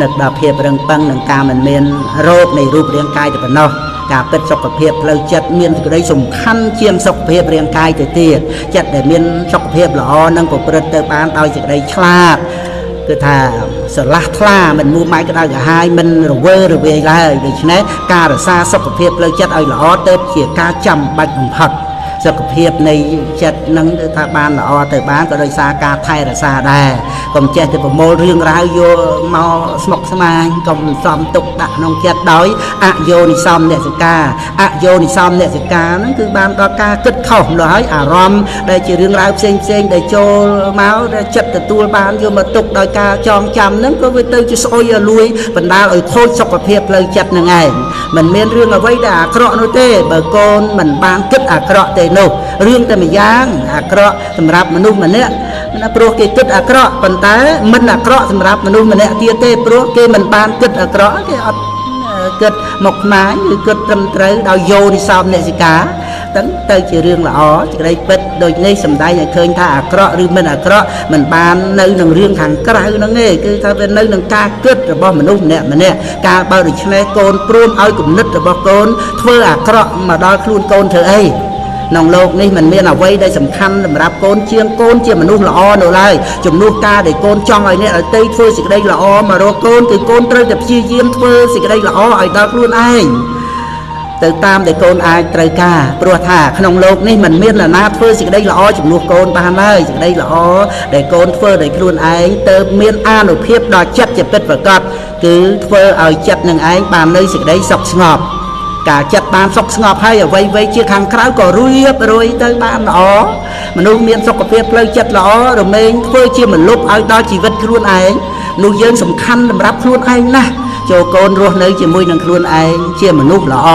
នឹកដល់ភាពរឹងប៉ឹងនិងការមិនមានរោគនៃរូបរាងកាយតែប៉ុណ្ណោះការពិតសុខភាពផ្លូវចិត្តមានសេចក្តីសំខាន់ជាងសុខភាពរាងកាយទៅទៀតចិត្តដែលមានសុខភាពល្អនឹងប្រព្រឹត្តទៅបានដោយសេចក្តីឆ្លាតគឺថាស្រឡះថ្លាមិនមួម៉ៅក្តៅក្រហាយមិនរវើរវាយឡើយដូច្នេះការរក្សាសុខភាពផ្លូវចិត្តឲ្យល្អទៅជាការចាំបាច់បំផុតសុខភាពនៃចិត្តនឹងគឺថាបានល្អទៅបានក៏ដោយសារការថែរក្សាដែរកុំចេះតែប្រមូលរឿងរ៉ាវយកមកស្មុគស្មាញកុំសំទុកដាក់ក្នុងចិត្តដោយអយោនិសោមនសិកាអយោនិសោមនសិកាហ្នឹងគឺបានដល់ការគិតខុសម្ល៉េះហើយអារម្មណ៍ដែលជារឿងរ៉ាវផ្សេងដែលចូលមកដែលចិត្តទទួលបានយកមកទុកដោយការចងចាំហ្នឹងក៏វាទៅជាស្អុយឲ្យលួយបណ្ដាលឲ្យខូចសុខភាពផ្លូវចិត្តហ្នឹងឯងមិនមានរឿងអ្វីដែលអាក្រក់នោះទេបើកូនមិនបានគិតអាក្រក់ទេនោះរឿងតែម្យ៉ាងអាក្រក់សម្រាប់មនុស្សម្នាក់ណាព្រោះគេគិតអាក្រក់ប៉ុន្តែមិនអាក្រក់សម្រាប់មនុស្សម្នាក់ទៀតទេព្រោះគេមិនបានគិតអាក្រក់គេអត់គិតមកខ្មាញឬគិតត្រឹមត្រូវដោយយោនិសោមនសិកាទាំងទៅជារឿងល្អសេចក្តីពិតដូចនេះសំដែងឲ្យឃើញថាអាក្រក់ឬមិនអាក្រក់មិនបាននៅនឹងរឿងខាងក្រៅហ្នឹងទេគឺថាវានៅនឹងការគិតរបស់មនុស្សម្នាក់ការបើដូច្នេះកូនព្រមឲ្យគំនិតរបស់កូនធ្វើអាក្រក់មកដល់ខ្លួនកូនធ្វើអីក្នុងโลกនេះមិនមានអ្វីដែលសំខាន់សម្រាប់កូនជាងកូនជាមនុស្សល្អនៅឡើយជំនួសការដែលកូនចង់ឲ្យអ្នកដទៃធ្វើសេចក្តីល្អមករកកូនគឺកូនត្រូវតែព្យាយាមធ្វើសេចក្តីល្អឲ្យដល់ខ្លួនឯងទៅតាមដែលកូនអាចត្រូវការព្រោះថាក្នុងโลกនេះមិនមាននរណាធ្វើសេចក្តីល្អជំនួសកូនបានឡើយសេចក្តីល្អដែលកូនធ្វើដោយខ្លួនឯងទៅមានអានុភាពដល់ចិត្តជាពិតប្រាកដគឺធ្វើឲ្យចិត្តនឹងឯងបាននៅសេចក្តីសុខស្ងប់ការចិត្តបានសុខស្ងប់ហើយអ្វីៗជាខាងក្រៅក៏រួបរយទៅបានល្អមនុស្សមានសុខភាពផ្លូវចិត្តល្អរមែងធ្វើជាមលុបឲ្យដល់ជីវិតខ្លួនឯងនោះយើងសំខាន់សម្រាប់ខ្លួនឯងណាស់ចូលកូនរស់នៅជាមួយនឹងខ្លួនឯងជាមនុស្សល្អ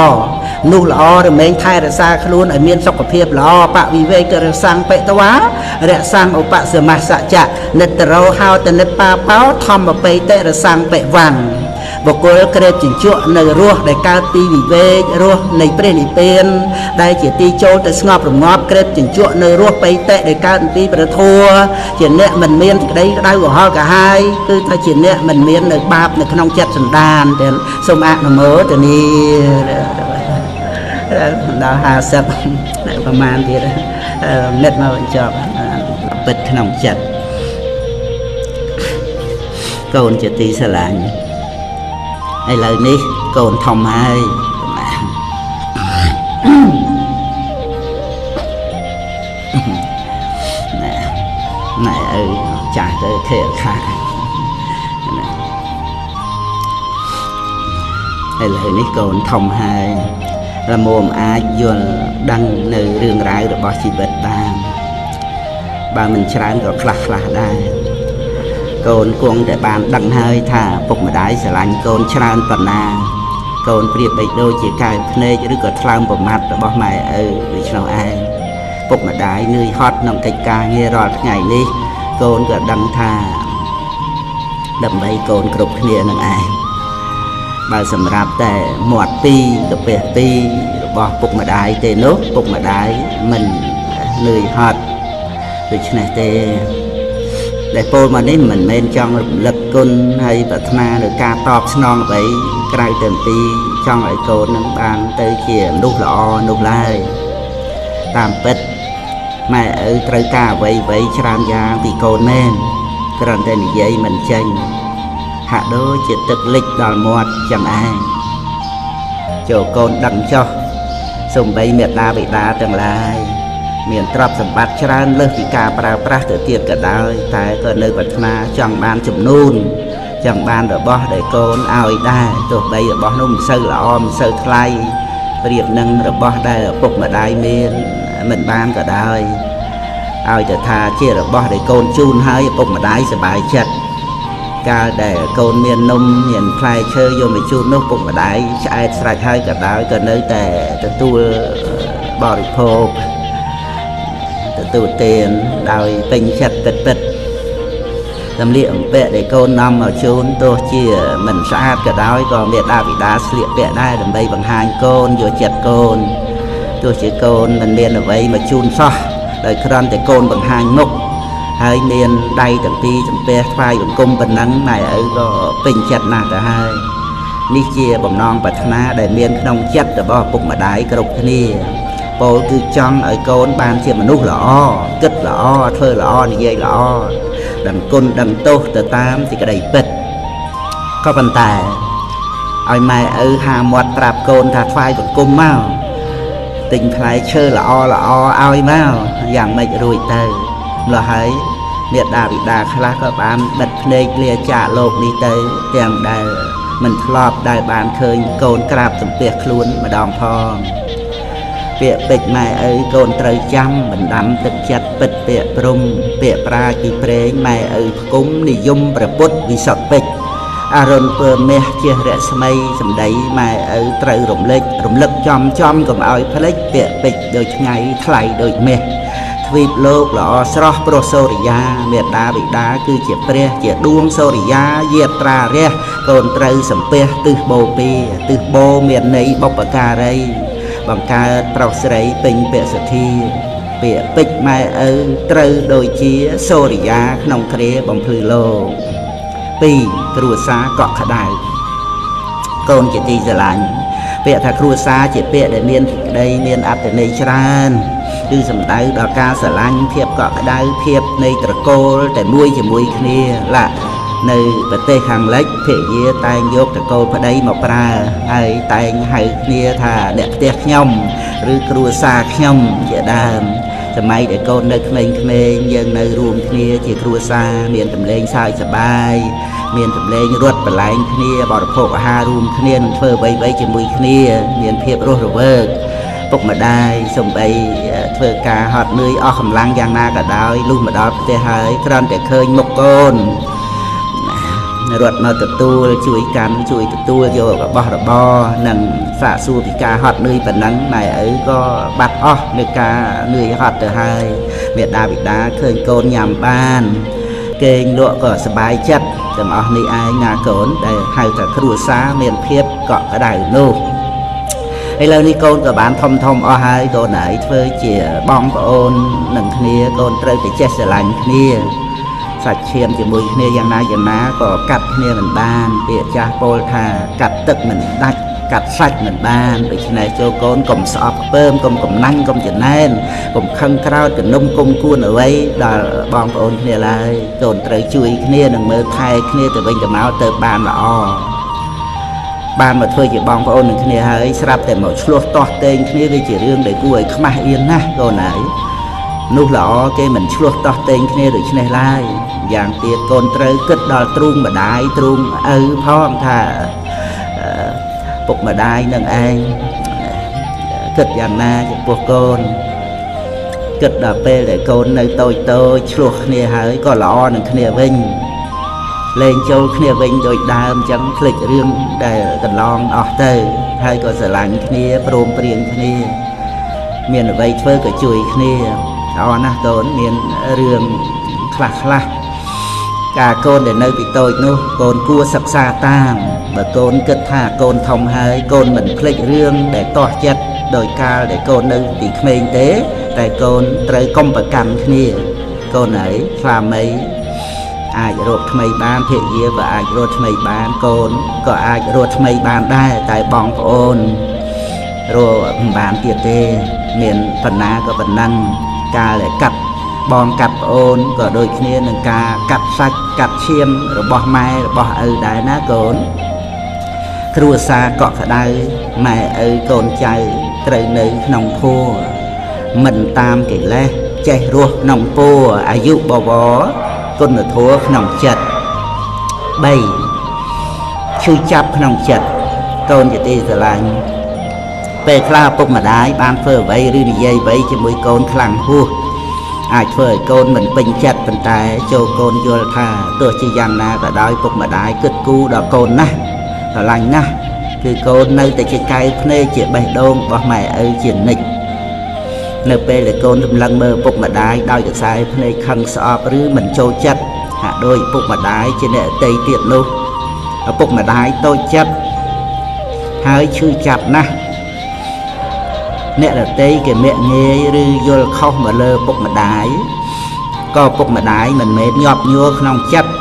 នោះល្អរមែងថែរក្សាខ្លួនឲ្យមានសុខភាពល្អបវិវេករសង្ឃបេតវារក្សាឧបសមស្សចៈនិត្តរោហោតនិតបាបោធម្មបេតិរសង្ឃបេវាំងបុគ្គលក្រេបជញ្ជក់នៅរស់ដែលកើតពីវិវេករស់នៃព្រះនិព្វានដែលជាទីចូលទៅស្ងប់រងាប់ក្រេបជញ្ជក់នៅរស់បេតិដែលកើតពីព្រះធម៌ជាអ្នកមិនមានក្តីក្តៅកុហកកាហាយគឺថាជាអ្នកមិនមាននៅបាបនៅក្នុងចិត្តសន្តានទាំងសូមអនុមោទនាដល់50ប្រហែលទៀតនិតមកបញ្ចប់ពិតក្នុងចិត្តកូនជាទីស្រឡាញ់ឥឡូវនេះកូនធំហើយណែឪចាស់ទៅខេខាឥឡូវនេះកូនធំហើយល្មមអាចយល់ដឹងនៅរឿងរ៉ាវរបស់ជីវិតបានបើមិនច្រើនក៏ខ្លះដែរកូនគង់តែបានដឹងហើយថាពុកម្ដាយស្រឡាញ់កូនច្រើនប៉ុណ្ណាកូនប្រៀបបីដូចជាកែវភ្នែកឬក៏ថ្លើមប្រមាត់របស់ម៉ែឪដូច្នោះឯងពុកម្ដាយនឿយហត់ក្នុងកិច្ចការងាររាល់ថ្ងៃនេះកូនក៏ដឹងថាដើម្បីកូនគ្រប់គ្នានឹងឯងបើសម្រាប់តែមាត់ពីរកាពះពីររបស់ពុកម្ដាយទេនោះពុកម្ដាយមិននឿយហត់ដូច្នេះទេដែលពោលមកនេះមិនមែនចង់រំលឹកគុណហើយប្រាថ្នានៅការតបស្នងអ្វីក្រៅទៅពីចង់ឲ្យកូននឹងបានទៅជាមនុស្សល្អនោះឡើយតាមពិតម៉ែឪត្រូវការអ្វីច្រើនយ៉ាងពីកូនមែនគ្រាន់តែនិយាយមិនចេញហាក់ដូចជាទឹកលិចដល់មាត់ចឹងឯងចូលកូនដឹងចុះសូម្បីមេត្តាបិតាទាំងឡាយមានទ្រព្យសម្បត្តិច្រើនលើសពីការប្រើប្រាស់ទៅទៀតក៏ដោយតែក៏នៅប្រាថ្នាចង់បានចំនួនចង់បានរបស់ដែលកូនឲ្យដែរទោះបីរបស់នោះមិនសូវល្អមិនសូវថ្លៃប្រៀបនឹងរបស់ដែលឪពុកម្ដាយមាន មិនបានក៏ដោយឲ្យតែថាជារបស់ដែលកូនជូនហើយឪពុកម្ដាយសប្បាយចិត្តកាលដែលកូនមាននំមានផ្លែឈើយកមកជូននោះឪពុកម្ដាយឆ្អែតស្រេចហើយក៏ដោយក៏នៅតែទទួលបរិភោគទទួលទានដោយពេញចិត្តពិតសម្លៀកបំពាក់ដែលកូននាំមកជូនទោះជាមិនស្អាតក៏ដោយក៏មេដាបិតាស្លៀកពាក់ដែរដើម្បីបង្ហាញកូនយកចិត្តកូនទោះជាកូនមិនមានអ្វីមកជូនសោះដោយគ្រាន់តែកូនបង្ហាញមុខហើយមានដៃទាំងពីរចំពះថ្វាយបង្គំប៉ុណ្ណឹងម៉ែឪក៏ពេញចិត្តណាស់ទៅហើយនេះជាបំណងប្រាថ្នាដែលមានក្នុងចិត្តរបស់ពុកម្ដាយគ្រប់គ្នាពោលគឺចង់ឲ្យកូនបានជាមនុស្សល្អគិតល្អធ្វើល្អនិយាយល្អដឹងគុណដឹងទោសទៅតាមសេចក្តីពិតក៏ប៉ុន្តែឲ្យម៉ែឪហាមាត់ប្រាប់កូនថាថ្វាយបង្គំមកទិញផ្លែឈើល្អឲ្យមកយ៉ាងម៉េចរួចទៅម្ល៉េះហើយមេដាបិតាខ្លះក៏បានបិទភ្នែកលាចាកលោកនេះទៅទាំងដែលមិនធ្លាប់ដែលបានឃើញកូនក្រាបសំពះខ្លួនម្ដងផងពាក្យពេចន៍ម៉ែឪកូនត្រូវចាំបណ្ដាំទឹកចិត្តពិតពាក្យព្រំពាក្យប្រាជ្ញពីព្រេងម៉ែឪផ្គុំនិយមព្រះពុទ្ធវិសុទ្ធពេជ្រអរុនពើមាសជារស្មីសម្ដីម៉ែឪត្រូវរំលឹកចំកុំឲ្យផ្លេចពាក្យពេចន៍ដូចថ្ងៃថ្លៃដូចមាសទ្វីបលោកល្អស្រស់ព្រោះសូរិយាមេដាបិតាគឺជាព្រះជាដួងសូរិយាយាត្រារះកូនត្រូវសំពះទិសបូពីទិសបូមានន័យបុព្វការីបង្កើតប្រុសស្រីពេញពាក្យសទ្ធាពាក្យពេចន៍ម៉ែឪត្រូវដូចជាសូរិយាក្នុងគ្រាបំភ្លឺលោក2គ្រួសារកក់ក្ដៅកូនជាទីស្រឡាញ់ពាក្យថាគ្រួសារជាពាក្យដែលមានសេចក្តីមានអត្ថន័យច្រើនគឺសំដៅដល់ការស្រឡាញ់ភាពកក់ក្ដៅភាពនៃត្រកូលតែមួយជាមួយគ្នានៅប្រទេសខាងលិចភរិយាតែងយកត្រកូលប្តីមកប្រើហើយតែងហៅគ្នាថាអ្នកផ្ទះខ្ញុំឬគ្រួសារខ្ញុំជាដើមសម័យដែលកូននៅក្មេងៗយើងនៅរួមគ្នាជាគ្រួសារមានសម្លេងសើចសប្បាយមានសម្លេងរត់ប្រឡែងគ្នាបរិភោគអាហាររួមគ្នានឹងធ្វើអ្វីៗជាមួយគ្នាមានភាពរស់រវើកពុកម្ដាយសំបីធ្វើការហត់នឿយអស់កម្លាំងយ៉ាងណាក៏ដោយលុះមកដល់ផ្ទះហើយគ្រាន់តែឃើញមុខកូនរត់មកទទួលជួយកាន់ជួយទទួលយករបស់របរនិងសាកសួរពីការហត់នឿយប៉ុណ្ណឹងម៉ែឪក៏បាត់អស់នៃការនឿយហត់ទៅហើយមេដាបិតាឃើញកូនញ៉ាំបានគេងលក់ក៏សប្បាយចិត្តទាំងអស់នេះឯងណាកូនដែលហៅថាគ្រួសារមានភាពកក់ក្ដៅនោះឥឡូវនេះកូនក៏បានធំអស់ហើយកូនហើយធ្វើជាបងប្អូននឹងគ្នាកូនត្រូវតែចេះស្រឡាញ់គ្នាសាច់ឈាមជាមួយគ្នាយ៉ាងណាក៏កាត់គ្នាមិនបានពាក្យចាស់ពោលថាកាត់ទឹកមិនដាច់កាត់សាច់មិនបានដូច្នេះចូលកូនកុំស្អប់ខ្ពើមកុំកំណាញ់កុំចំណែនកុំខឹងក្រោធកនុំគុំគួនអ្វីដល់បងប្អូនគ្នាឡើយកូនត្រូវជួយគ្នានិងមើលថែគ្នាទៅវិញទៅមកទៅបានល្អបានមកធ្វើជាបងប្អូននឹងគ្នាហើយស្រាប់តែមកឆ្លោះតោះតេងគ្នាវាជារឿងដែលគួរឲ្យខ្មាស់អៀនណាស់កូនហើយនោះល្អគេមិនឆ្លោះតោះតេងគ្នាដូច្នេះឡើយយ៉ាងទៀតកូនត្រូវគិតដល់ទ្រូងម្ដាយទ្រូងឪផងថាពុកម្ដាយនឹងឯងគិតយ៉ាងណាចំពោះកូនគិតដល់ពេលដែលកូននៅតូចឆ្លោះគ្នាហើយក៏ល្អនឹងគ្នាវិញលេងចូលគ្នាវិញដោយដើមអញ្ចឹងភ្លេចរឿងដែលកន្លងអស់ទៅហើយក៏ស្រឡាញ់គ្នាព្រមព្រៀងគ្នាមានអ្វីធ្វើក៏ជួយគ្នាល្អណាស់កូនមានរឿងខ្លះការកូនដែលនៅពីតូចនោះកូនគួរសិក្សាតាមបើកូនគិតថាកូនធំហើយកូនមិនភ្លេចរឿងដែលទាស់ចិត្តដោយកាលដែលកូននៅពីក្មេងទេតែកូនត្រូវកុំប្រកាន់គ្នាកូនហើយខ្លាមីអាចរកថ្មីបានភរិយាក៏អាចរកថ្មីបានកូនក៏អាចរកថ្មីបានដែរតែបងប្អូនរកមិនបានទៀតទេមានបណ្ណាក៏ប៉ុណ្ណឹងកាលដែលកាត់បងកាត់ប្អូនក៏ដូចគ្នានឹងការកាត់សាច់កាត់ឈាមរបស់ម៉ែរបស់ឪដែរណាកូនគ្រួសារកក់ក្ដៅម៉ែឪកូនចៅត្រូវនៅក្នុងធម៌មិនតាមកិលេសចេះរស់ក្នុងពរអាយុបវរគុណធម៌ក្នុងចិត្ត3ឈឺចាប់ក្នុងចិត្តកូនជាទីស្រឡាញ់ ពេលខ្លះឪពុកម្ដាយបានធ្វើអ្វីឬនិយាយអ្វីជាមួយកូនខ្លាំងហួសអាចធ្វើឲ្យកូនមិនពេញចិត្តប៉ុន្តែចូលកូនយល់ថាទោះជាយ៉ាងណាក៏ដោយពុកម្ដាយគិតគូរដល់កូនណាស់ស្រឡាញ់ណាស់គឺកូននៅតែជាកែវភ្នែកជាបេះដូងរបស់ម៉ែឪជានិច្ចនៅពេលដែលកូនរំលឹងមើលឪពុកម្ដាយដោយកខ្សែភ្នែកខឹងស្អប់ឬមិនចូលចិត្តហាក់ដូចឪពុកម្ដាយជាអ្នកអតីតទៀតនោះឪពុកម្ដាយតូចចិត្តហើយឈឺចាប់ណាស់អ្នកដទៃគេមាក់ងាយឬយល់ខុសមកលើឪពុកម្ដាយក៏ឪពុកម្ដាយមិនមែនញាប់ញួរក្នុងចិត្ត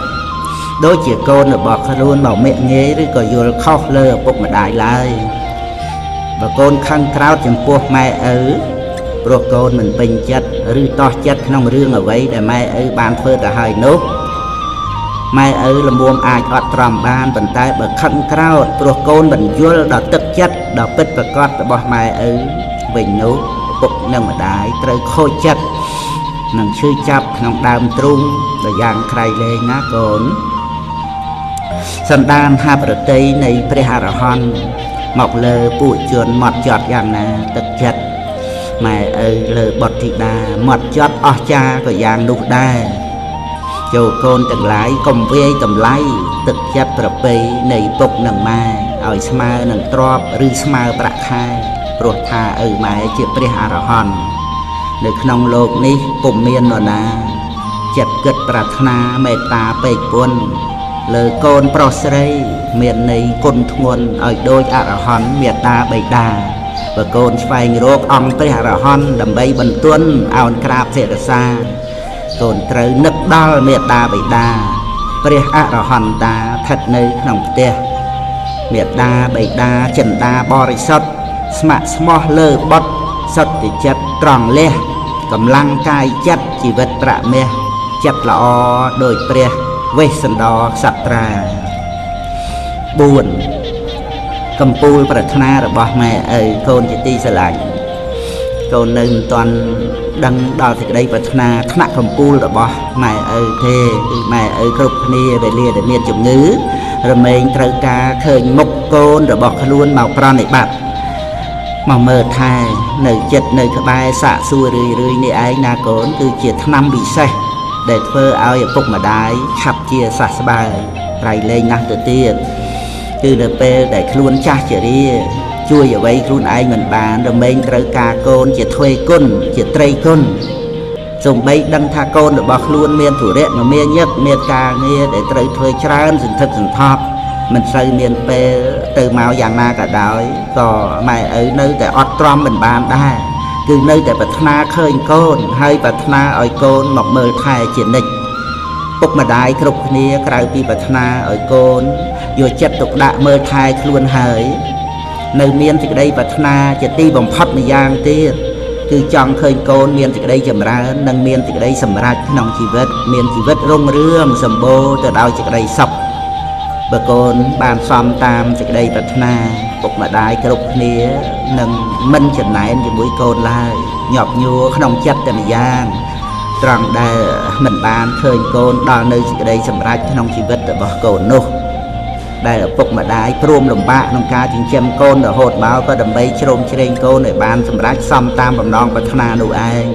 ដូចជាកូនរបស់ខ្លួនមកមាក់ងាយឬក៏យល់ខុសលើឪពុកម្ដាយឡើយបើកូនខឹងក្រោធចំពោះម៉ែឪព្រោះកូនមិនពេញចិត្តឬតោះចិត្តក្នុងរឿងអ្វីដែលម៉ែឪបានធ្វើទៅហើយនោះម៉ែឪល្មមអាចអត់ទ្រាំបានប៉ុន្តែបើខឹងក្រោធព្រោះកូនមិនយល់ដល់ទឹកចិត្តដល់ពិតប្រាកដរបស់ម៉ែឪវិញនោះឪពុកនិងម្ដាយត្រូវខូចចិត្តនិងឈឺចាប់ក្នុងដើមទ្រូងដ៏យ៉ាងក្រៃលែងណាកូនសន្តានហាប្រតិនៃព្រះអរហន្តមកលើពួកជនម៉ត់ចត់យ៉ាងណាទឹកចិត្តម៉ែឪលើបុត្រធីតាម៉ត់ចត់អស្ចារ្យក៏យ៉ាងនោះដែរចូលកូនទាំងឡាយកុំវាយតម្លៃទឹកចិត្តប្រពៃនៃពុកនិងម៉ែឲ្យស្មើនឹងទ្រព្យឬស្មើប្រាក់ខែព្រោះថាឪម៉ែជាព្រះអរហន្តនៅក្នុងលោកនេះពុំមាននរណាចិត្តគិតប្រាថ្នាមេត្តាពេកពន់លើកូនប្រុសស្រីមានន័យគុណធ្ងន់ឲ្យដូចអរហន្តមេត្តាបិតាបើកូនស្វែងរកអង្គព្រះអរហន្តដើម្បីបន្ទន់អោនក្រាបសិរសាកូនត្រូវនឹកដល់មេត្តាបិតាព្រះអរហន្តាស្ថិតនៅក្នុងផ្ទះមេត្តាបិតាចិន្តាបរិសុទ្ធស្ម័គ្រស្មោះលើបុត្រសុទ្ធតែចិត្តត្រង់លះកម្លាំងកាយចិត្តជីវិតប្រមាសចិត្តល្អដោយព្រះវេស្សន្តរក្សត្រា4កំពូលប្រាថ្នារបស់ម៉ែឪកូនជាទីស្រឡាញ់កូននៅមិនទាន់ដឹងដល់សេចក្តីប្រាថ្នាថ្នាក់កំពូលរបស់ម៉ែឪទេគឺម៉ែឪគ្រប់គ្នាវេលាដែលមានជំងឺរមែងត្រូវការឃើញមុខកូនរបស់ខ្លួនមកប្រណិប័តមកមើលថែនៅចិត្តនៅក្បែរសាកសួររឿយនេះឯងណាកូនគឺជាថ្នាំពិសេសដែលធ្វើឲ្យឪពុកម្ដាយឆាប់ជាសះស្បើយក្រៃលែងណាស់ទៅទៀតគឺនៅពេលដែលខ្លួនចាស់ជរាជួយអ្វីខ្លួនឯងមិនបានរមែងត្រូវការកូនជាទ្វេគុណជាត្រីគុណសូម្បីដឹងថាកូនរបស់ខ្លួនមានធុរៈមមាញឹកមានការងារដែលត្រូវធ្វើច្រើនសន្ធឹកសន្ធាប់មិនសូវមានពេលទៅមកយ៉ាងណាក៏ដោយក៏ម៉ែឪនៅតែអត់ទ្រាំមិនបានដែរគឺនៅតែប្រាថ្នាឃើញកូនហើយប្រាថ្នាឲ្យកូនមកមើលថែជានិច្ចពុកម្ដាយគ្រប់គ្នាក្រៅពីប្រាថ្នាឲ្យកូនយកចិត្តទុកដាក់មើលថែខ្លួនហើយនៅមានសេចក្តីប្រាថ្នាជាទីបំផុតម្យ៉ាងទៀតគឺចង់ឃើញកូនមានសេចក្តីចម្រើននិងមានសេចក្តីសម្រេចក្នុងជីវិតមានជីវិតរុងរឿងសម្បូរទៅដោយសេចក្តីសុខបើកូនបានសំតាមសេចក្តីប្រាថ្នាពុកម្ដាយគ្រប់គ្នានឹងមិនចំណែនជាមួយកូនឡើយញាប់ញួរក្នុងចិត្តតែម្យ៉ាងត្រង់ដែលមិនបានឃើញកូនដល់នៅសេចក្តីសម្រេចក្នុងជីវិតរបស់កូននោះដែលឪពុកម្ដាយព្រមលំបាកក្នុងការចិញ្ចឹមកូនរហូតមកក៏ដើម្បីជ្រោមជ្រែងកូនឲ្យបានសម្រេចសមតាមបំណងប្រាថ្នានោះឯង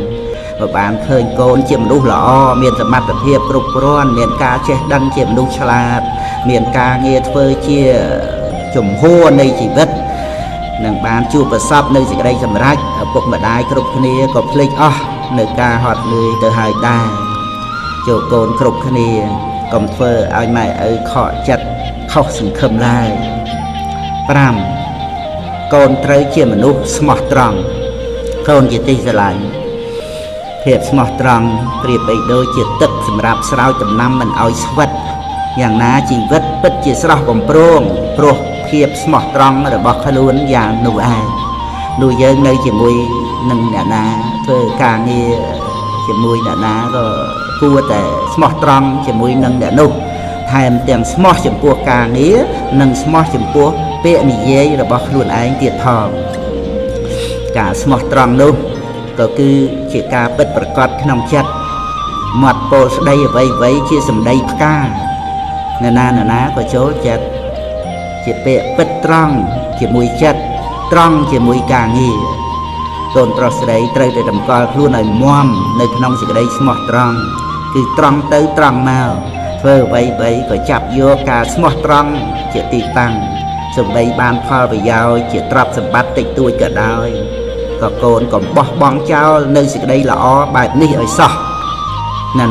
បើបានឃើញកូនជាមនុស្សល្អមានសមត្ថភាពគ្រប់គ្រាន់មានការចេះដឹងជាមនុស្សឆ្លាតមានការងារធ្វើជាជំហរនៃជីវិតនឹងបានជួបប្រសពនៅសេចក្តីសម្រេចឪពុកម្ដាយគ្រប់គ្នាក៏ភ្លេចអស់នៅការហត់នឿយទៅហើយដែរចូលកូនគ្រប់គ្នាកុំធ្វើឲ្យម៉ែឪខកចិត្តខុសសង្ឃឹមឡើយ5កូនត្រូវជាមនុស្សស្មោះត្រង់កូនជាទីស្រឡាញ់ភាពស្មោះត្រង់ប្រៀបបីដូចជាទឹកសម្រាប់ស្រោចដំណាំមិនឲ្យស្វិតយ៉ាងណាជីវិតពិតជាស្រស់បំព្រងព្រោះភាពស្មោះត្រង់របស់ខ្លួនយ៉ាងនោះឯងនោះយើងនៅជាមួយនឹងអ្នកណាធ្វើការងារជាមួយអ្នកណាក៏គួរតែស្មោះត្រង់ជាមួយនឹងអ្នកនោះថែមទាំងស្មោះចំពោះការងារនិងស្មោះចំពោះពាក្យនិយាយរបស់ខ្លួនឯងទៀតផងការស្មោះត្រង់នោះក៏គឺជាការពិតប្រាកដក្នុងចិត្តមាត់ពោលស្ដីអ្វីៗជាសម្ដីផ្កានរណាក៏ចូលចិត្តជាពាក្យពិតត្រង់ជាមួយចិត្ត ត្រង់ជាមួយការងារកូនប្រុសស្រីត្រូវតែតម្កល់ខ្លួនឲ្យមាំនៅក្នុងសេចក្តីស្មោះត្រង់គឺត្រង់ទៅត្រង់មកធ្វើអ្វីក៏ចាប់យកការស្មោះត្រង់ជាទីតាំងសូម្បីបានផលប្រយោជន៍ជាទ្រព្យសម្បត្តិតិចតួចក៏ដោយក៏កូនកុំបោះបង់ចោលនៅសេចក្តីល្អបែបនេះឲ្យសោះ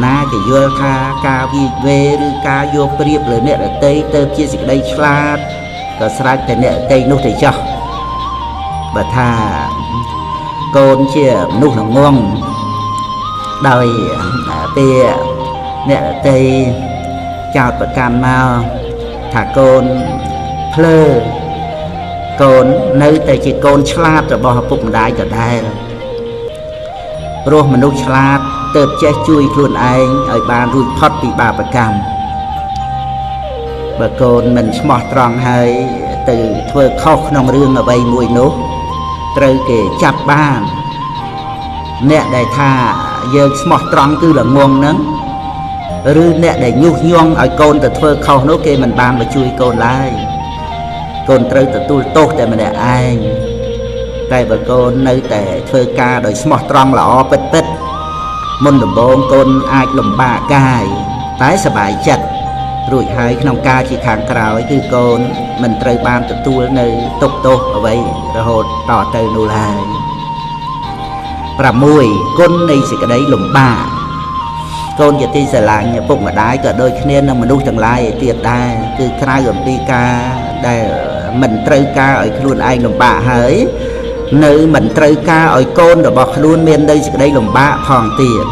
ណាគេយល់ថាការវិវេឬការយកប្រៀបលើអ្នកដទៃទៅជាសេចក្តីឆ្លាតក៏ស្រេចតែអ្នកដទៃនោះទៅចោះបើថាកូនជាមនុស្សល្ងង់ដោយពេលអ្នកដទៃចោតប្រកាន់មកថាកូនភ្លើកូននៅតែជាកូនឆ្លាតរបស់ឪពុកម្ដាយដដែលព្រោះមនុស្សឆ្លាតទើបចេះជួយខ្លួនឯងឲ្យបានរួចផុតពីបាបកម្មបើកូនមិនស្មោះត្រង់ហើយទៅធ្វើខុសក្នុងរឿងអ្វីមួយនោះត្រូវគេចាប់បានអ្នកដែលថាយើងស្មោះត្រង់គឺល្ងងហ្នឹងឬអ្នកដែលញុះញង់ឲ្យកូនទៅធ្វើខុសនោះគេមិនបានមកជួយកូនឡើយកូនត្រូវទទួលទោសតែម្នាក់ឯងតែបើកូននៅតែធ្វើការដោយស្មោះត្រង់ល្អពិតៗមុនដំបូងកូនអាចលំបាកកាយតែសប្បាយចិត្តរួចហើយក្នុងការជាខាងក្រោយគឺកូនមិនត្រូវបានទទួលនៅទុក្ខទោសអ្វីរហូតតទៅនោះឡើយ6គុណនៃសេចក្តីលំបាកកូនជាទីស្រឡាញ់ឪពុកម្ដាយក៏ដូចគ្នានឹងមនុស្សទាំងឡាយឯទៀតដែរគឺក្រៅអំពីការដែលមិនត្រូវការឲ្យខ្លួនឯងលំបាកហើយនៅមិនត្រូវការឲ្យកូនរបស់ខ្លួនមាននៅសេចក្តីលំបាកផងទៀត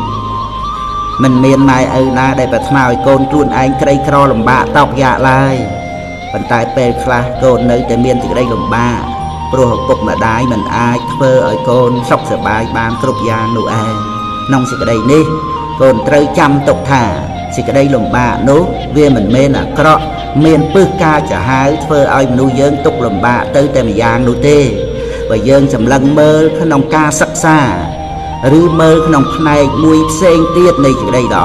មិនមានម៉ែឪណាដែលប្រាថ្នាឲ្យកូនខ្លួនឯងក្រីក្រលំបាកតោកយ៉ាកឡើយប៉ុន្តែពេលខ្លះកូននៅតែមានសេចក្តីលំបាកព្រោះឪពុកម្ដាយមិនអាចធ្វើឲ្យកូនសុខសប្បាយបានគ្រប់យ៉ាងនោះឯងក្នុងសេចក្តីនេះកូនត្រូវចាំទុកថាសេចក្តីលំបាកនោះវាមិនមែនអាក្រក់មានពឹសការចាហាវធ្វើឲ្យមនុស្សយើងទុក្ខលំបាកទៅតែម្យ៉ាងនោះទេបើយើងសម្លឹងមើលក្នុងការសិក្សាឬមើលក្នុងផ្នែកមួយផ្សេងទៀតនៃសេចក្តីល្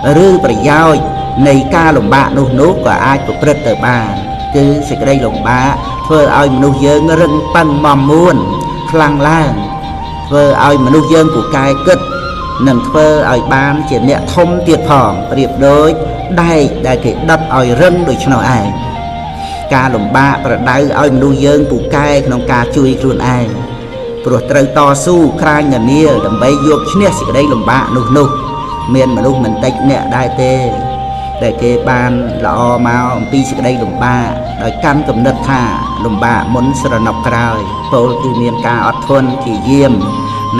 អឬប្រយោជន៍នៃការលំបាកនោះក៏អាចប្រព្រឹត្តទៅបានគឺសេចក្តីលំបាកធ្វើឲ្យមនុស្សយើងរឹងប៉ឹងមាំមួនខ្លាំងឡើងធ្វើឲ្យមនុស្សយើងពូកែគិតនឹងធ្វើឲ្យបានជាអ្នកធំទៀតផងប្រៀបដូចដែកដែលគេដុតឲ្យរឹងដូច្នោះឯងការលំបាកប្រដៅឲ្យមនុស្សយើងពូកែក្នុងការជួយខ្លួនឯងព្រោះត្រូវតស៊ូក្រាញនានាដើម្បីយកឈ្នះសេចក្តីលំបាកនោះមានមនុស្សមិនតិចអ្នកដែរទេដែលគេបានល្អមកអំពីសេចក្តីលំបាកដោយកាន់គំនិតថាលំបាកមុនស្រណុកក្រោយពោលគឺមានការអត់ធន់ជាយាម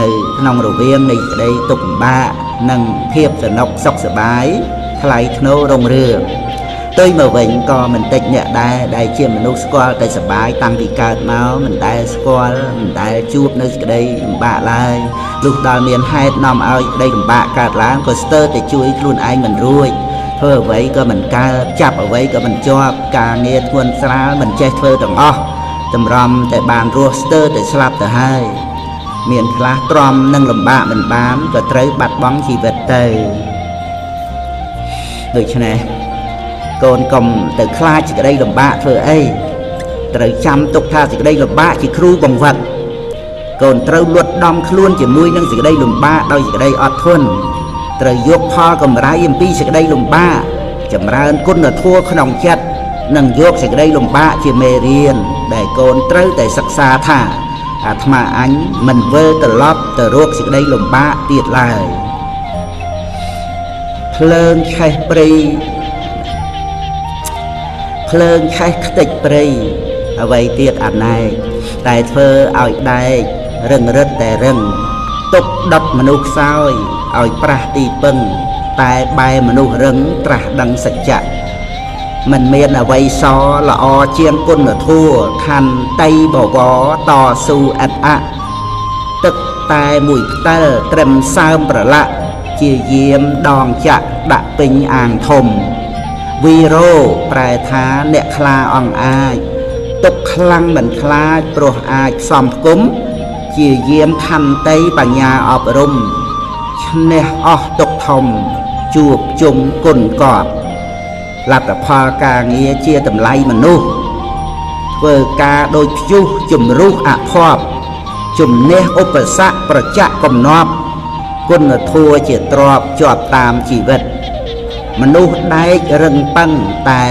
នៅក្នុងរវាងនៃសេចក្តីទុក្ខលំបាកនិងភាពសនុកសុខសប្បាយថ្លៃថ្នូររុងរឿងទៅមកវិញក៏មិនតិចអ្នកដែរដែលជាមនុស្សស្គាល់តែសប្បាយតាំងពីកើតមកមិនដែលស្គាល់មិនដែលជួបនៅសេចក្តីលំបាកឡើយលុះដល់មានហេតុនាំឲ្យសេចក្តីលំបាកកើតឡើងក៏ស្ទើរតែជួយខ្លួនឯងមិនរួចធ្វើអ្វីក៏មិនកើតចាប់អ្វីក៏មិនជាប់ការងារធ្ងន់ស្រាលមិនចេះធ្វើទាំងអស់តម្រាំតែបានរស់ស្ទើរតែស្លាប់ទៅហើយមានខ្លះទ្រាំនឹងលំបាកមិនបានក៏ត្រូវបាត់បង់ជីវិតទៅដូច្នេះកូនកុំទៅខ្លាចសេចក្តីលំបាកធ្វើអីត្រូវចាំទុកថាសេចក្តីលំបាកជាគ្រូបង្វឹកកូនត្រូវលួចដំខ្លួនជាមួយនឹងសេចក្តីលំបាកដោយសេចក្តីអត់ធន់ត្រូវយកផលកម្រៃអំពីសេចក្តីលំបាកចម្រើនគុណធម៌ក្នុងចិត្តនិងយកសេចក្តីលំបាកជាមេរៀនដែលកូនត្រូវតែសិក្សាថាអាត្មាអញមិនវិលត្រឡប់ទៅរកសេចក្តីលំបាកទៀតឡើយភ្លើងឆេះព្រៃភ្លើងឆេះខ្ទេចព្រៃអ្វីទៀតអាណែកតែធ្វើឲ្យដែករឹងរឹតតែរឹងទុកដុតមនុស្សខ្សោយឲ្យប្រះទីពឹងតែបែមនុស្សរឹងត្រាស់ដឹងសច្ចៈមិនមានអ្វីសល្អជាងគុណធម៌ខន្តីបវរតស៊ូអត់អទឹកតែមួយផ្ទិលត្រឹមសើមប្រឡាក់ជាយាមដងចាក់ដាក់ពេញអាងធំវីរោប្រែថាអ្នកខ្លាអង្អាចទុកខ្លាំងមិនខ្លាចព្រោះអាចផ្សំផ្គុំជាយាមខន្តីបញ្ញាអប់រំឈ្នះអស់ទុកធំជួបជុំគុណកប់លទ្ធផលការងារជាតម្លៃមនុស្សធ ធ្វើការដោយព្យុះជំរុះអភ័ព្វជំនះឧបសគ្គប្រចាក់កំណប់គុណធម៌ជាទ្រព្យជាប់តាមជីវិតមនុស្សដែករឹងប៉ឹងតែ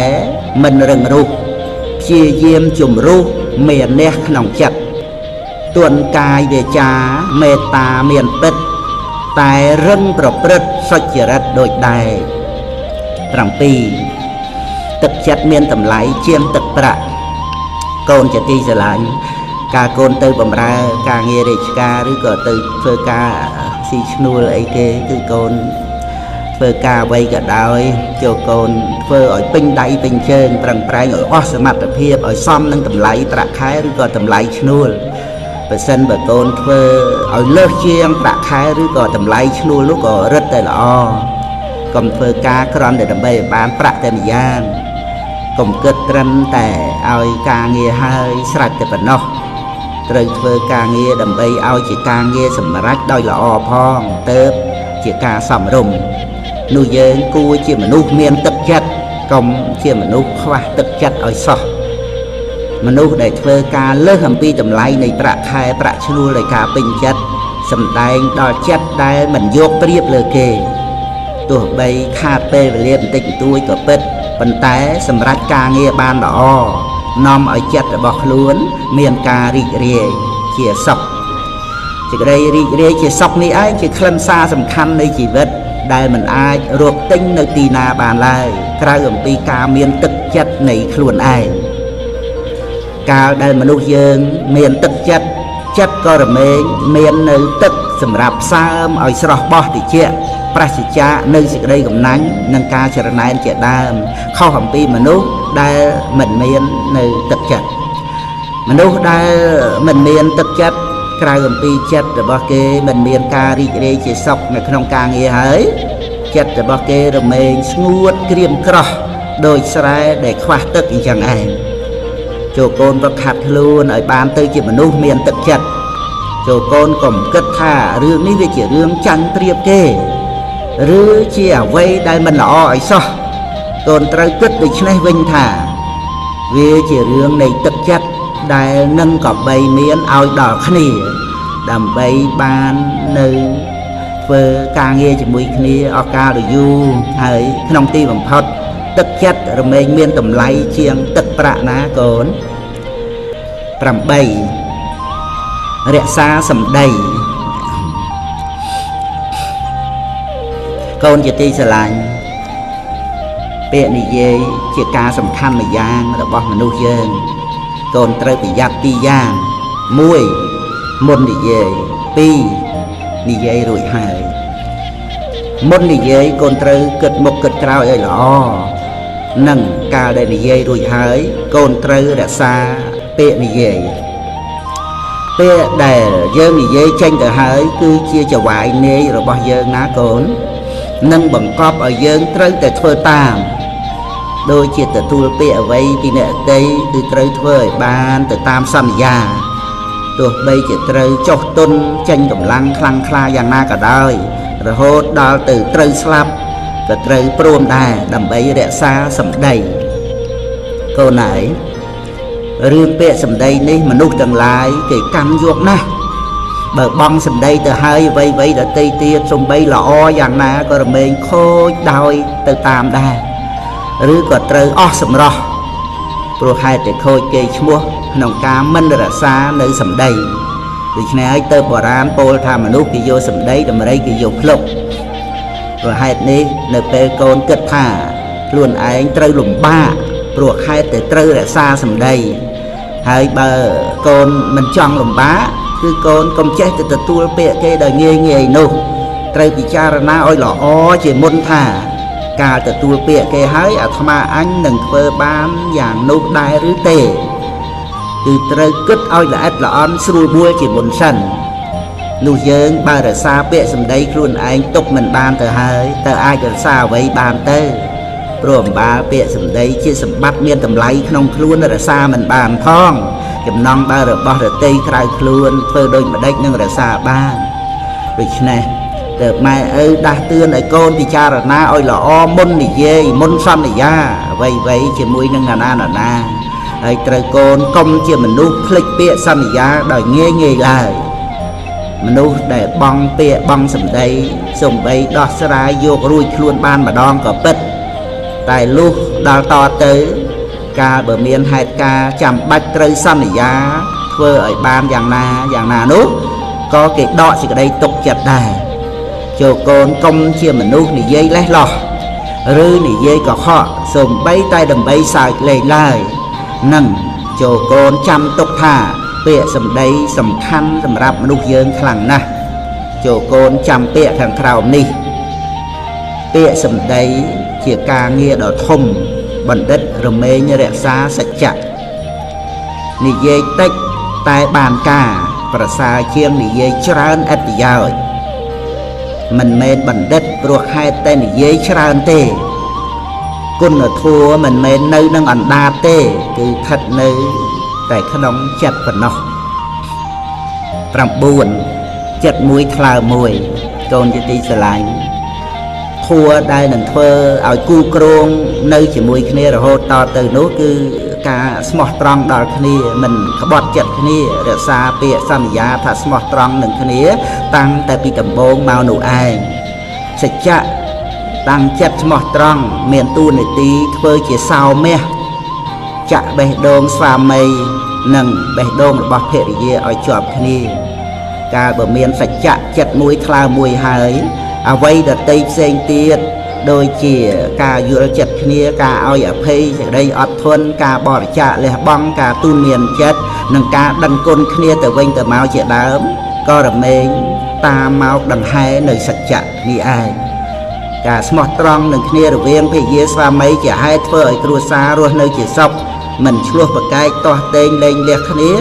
មិនរឹងរូសព្យាយាមជំរុះមានះក្នុងចិត្តទួនកាយវាចាមេត្តាមានពិតតែរឹងប្រព្រឹត្តសុចរិតដូចដែរ7ទឹកចិត្តមានតម្លៃជាងទឹកប្រាក់កូនជាទីស្រឡាញ់ការកូនទៅបម្រើការងាររាជការឬក៏ទៅធ្វើការស៊ីឈ្នួលអីគេគឺកូនធ្វើការអ្វីក៏ដោយចូលកូនធ្វើឲ្យពេញដៃពេញជើងប្រឹងប្រែងឲ្យអស់សមត្ថភាពឲ្យសមនឹងតម្លៃប្រាក់ខែឬក៏តម្លៃឈ្នួលបើសិនបើកូនធ្វើឲ្យលើសជាងប្រាក់ខែឬក៏តម្លៃឈ្នួលនោះក៏រឹតតែល្អកុំធ្វើការគ្រាន់តែដើម្បីឲ្យបានប្រាក់តែម្យ៉ាងកុំគិតត្រឹមតែឲ្យការងារហើយស្រេចតែប៉ុណ្ណោះត្រូវធ្វើការងារដើម្បីឲ្យជាការងារសម្រេចដោយល្អផងទៅជាការសមរម្យនោះយើងគួរជាមនុស្សមានទឹកចិត្តកុំជាមនុស្សខ្វះទឹកចិត្តឲ្យសោះមនុស្សដែលធ្វើការលើសអំពីតម្លៃនៃប្រាក់ខែប្រាក់ឈ្នួលដោយការពេញចិត្តសម្ដែងដល់ចិត្តដែលមិនយកប្រៀបលើគេទោះបីខាតពេលវេលាបន្តិចបន្តួចក៏ពិតប៉ុន្តែសម្រាប់ការងារបានល្អនាំឲ្យចិត្តរបស់ខ្លួនមានការរីករាយជាសុខសេចក្តីរីករាយជាសុខនេះឯងជាខ្លឹមសារសំខាន់នៃជីវិតដែលមិនអាចរកទិញនៅទីណាបានឡើយក្រៅអំពីការមានទឹកចិត្តនៃខ្លួនឯងកាលដែលមនុស្សយើងមានទឹកចិត្តចិត្តក៏រមែងមាននៅទឹកសម្រាប់ផ្សើមឲ្យស្រស់បោះតិចប្រសិទ្ធចានៅសេចក្តីកំណាញ់និងការចរណែនជាដើមខុសអំពីមនុស្សដែលមិនមាននៅទឹកចិត្តមនុស្សដែលមិនមានទឹកចិត្តក្រៅអំពីចិត្តរបស់គេមិនមានការរីករាយជាសុខនៅក្នុងការងារហើយចិត្តរបស់គេរមែងស្ងួតក្រៀមក្រោះដោយស្រែដែលខ្វះទឹកអញ្ចឹងឯងចូលកូនប្រខាត់ខ្លួនឲ្យបានទៅជាមនុស្សមានទឹកចិត្តចូលកូនកុំគិតថារឿងនេះវាជារឿងចាញ់ប្រៀបគេឬជាអ្វីដែលមិនល្អឲ្យសោះកូនត្រូវគិតដូច្នេះវិញថាវាជារឿងនៃទឹកចិត្តដែលនឹងក៏បីមានឲ្យដល់គ្នាដើម្បីបាននៅធ្វើការងារជាមួយគ្នាអស់កាលដ៏យូរហើយក្នុងទីបំផុតទឹកចិត្តរមែងមានតម្លៃជាងទឹកប្រាក់ណាកូន8រក្សាសម្ដីកូនជាទីស្រឡាញ់ពាក្យនិយាយជាការសំខាន់មួយយ៉ាងរបស់មនុស្សយើងកូនត្រូវប្រយ័ត្នពីរយ៉ាង1មុននិយាយ2និយាយរួចហើយមុននិយាយកូនត្រូវគិតមុខគិតក្រោយឲ្យល្អនិងកាលដែលនិយាយរួចហើយកូនត្រូវរក្សាពាក្យនិយាយពាក្យដែលយើងនិយាយចេញទៅហើយគឺជាចវាយនាយរបស់យើងណាកូននឹងបង្កប់ឲ្យយើងត្រូវតែធ្វើតាមដូចជាទទួលពាក្យអ្វីពីអ្នកដទៃគឺត្រូវធ្វើឲ្យបានទៅតាមសន្យាទោះបីជាត្រូវចុះទុនចេញកម្លាំងខ្លាំងក្លាយ៉ាងណាក៏ដោយរហូតដល់ទៅត្រូវស្លាប់ក៏ត្រូវព្រមដែរដើម្បីរក្សាសម្ដីកូនហើយរឿងពាក្យសម្ដីនេះមនុស្សទាំងឡាយគេកាន់យកណាស់បើបងសម្ដីទៅហើយអ្វីៗដទៃទៀតសំបីល្អយ៉ាងណាក៏រមែងខូចដោយទៅតាមដែរឬក៏ត្រូវអស់សម្រស់ព្រោះហេតុតែខូចគេឈ្មោះក្នុងការមិនរក្សានៅសម្ដីដូច្នេះហើយទៅបុរាណពោលថាមនុស្សគេយកសម្ដីដំរីគេយកភ្លុកព្រោះហេតុនេះនៅពេលកូនគិតថាខ្លួនឯងត្រូវលំបាកព្រោះហេតុតែត្រូវរក្សាសម្ដីហើយបើកូនមិនចង់លំបាកគឺកូនកុំចេះទៅទទួលពាក្យគេដោយងាយងាយនោះត្រូវពិចារណាឲ្យល្អជាមុនថាកាលទទួលពាក្យគេហើយអាត្មាអញនឹងធ្វើបានយ៉ាងនោះដែរឬទេគឺត្រូវគិតឲ្យល្អិតល្អន់ស្រួលបួលជាមុនសិននោះយើងបើរក្សាពាក្យសម្ដីខ្លួនឯងទុកមិនបានទៅហើយតើអាចរក្សាអ្វីបានទៅព្រោះអំបាលពាក្យសម្ដីជាសម្បត្តិមានតម្លៃក្នុងខ្លួនរក្សាមិនបានផងចំណងបើរបស់រតីក្រៅខ្លួនធ្វើដូចម្ដេចនឹងរក្សាបានដូច្នេះទើបម៉ែឪដាស់តឿនឲ្យកូនពិចារណាឲ្យល្អមុននិយាយមុនសន្យាអ្វីៗជាមួយនឹងណា ហើយត្រូវកូនកុំជាមនុស្សភ្លេចពាក្យសន្យាដោយងាយងាយឡើយមនុស្សដែលបងពាក្យបងសម្ដីសំបីដោះស្រាយយករួចខ្លួនបានម្ដងក៏ពិតតែលុះដល់តទៅកាលបើមានហេតុការណ៍ចាំបាច់ត្រូវសន្យាធ្វើឲ្យបានយ៉ាងណានោះក៏គេដកសេចក្តីទុកចិត្តដែរចូលកូនកុំជាមនុស្សនិយាយលេះលោះឬនិយាយកុហកសូម្បីតែដើម្បីសើចលេងឡើយនឹងចូលកូនចាំទុកថាពាក្យសម្ដីសំខាន់សម្រាប់មនុស្សយើងខ្លាំងណាស់ចូលកូនចាំពាក្យខាងក្រោមនេះពាក្យសម្ដីជាការងារដ៏ធំបណ្ឌិតរមែងរក្សាសច្ចៈនិយាយតិចតែបានការប្រសើរជាងនិយាយច្រើនឥតប្រយោជន៍មិនមែនបណ្ឌិតព្រោះហេតុតែនិយាយច្រើនទេគុណធម៌មិនមែននៅនឹងអណ្ដាតទេគឺស្ថិតនៅតែក្នុងចិត្តប៉ុណ្ណោះ9ចិត្តមួយថ្លើមួយកូនជាទីស្រឡាញ់ធัวដែលនឹងធ្វើឲ្យគូក្រងនៅជាមួយគ្នារហូតតទៅនោះគឺការស្មោះត្រង់ដល់គ្នាមិនក្បត់ចិត្តគ្នារក្សាពាក្យសន្យាថាស្មោះត្រង់នឹងគ្នាតាំងតែពីដំបូងមកនោះឯងសច្ចៈតាំងចិត្តស្មោះត្រង់មានតួនាទីធ្វើជាសោមាសចាក់បេះដូងស្វាមីនិងបេះដូងរបស់ភរិយាឲ្យជាប់គ្នាកាលបើមានសច្ចៈចិត្តមួយថ្លើមមួយហើយអ្វីដតីផ្សេងទៀតដូចជាការយល់ចិត្តគ្នាការឲ្យអភ័យសេចក្តីអត់ធន់ការបរិច្ចាគលះបង់ការទូន្មានចិត្តនិងការដឹងគុណគ្នាទៅវិញទៅមកជាដើមក៏រមែងតាមមកដង្ហែនៅសច្ចៈនេះឯងការស្មោះត្រង់នឹងគ្នារវាងភរិយាស្វាមីជាហេតុធ្វើឲ្យគ្រួសាររស់នៅជាសុខមិនឆ្លោះប្រកែកទាស់ទែងលែងលះគ្នា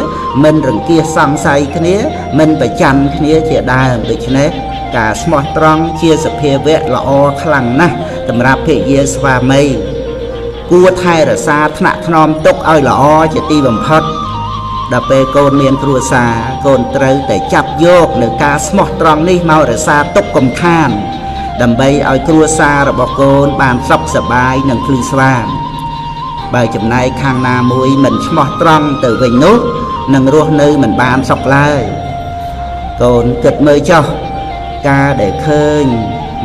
មិនរង្គៀសសង្ស័យគ្នាមិនប្រច័ណ្ឌគ្នាជាដើមដូច្នេះការស្មោះត្រង់ជាសភាវៈល្អខ្លាំងណាស់សម្រាប់ភរិយាស្វាមីគួរថែរក្សាថ្នាក់ថ្នមទុកឲ្យល្អជាទីបំផុតដល់ពេលកូនមានគ្រួសារកូនត្រូវតែចាប់យកនៅការស្មោះត្រង់នេះមករក្សាទុកកំខានដើម្បីឲ្យគ្រួសាររបស់កូនបានសុខសប្បាយនិងភ្លឺស្វាងបើចំណែកខាងណាមួយមិនស្មោះត្រង់ទៅវិញនោះនឹងរស់នៅមិនបានសុខឡើយកូនគិតមើលចុះការដែលឃើញ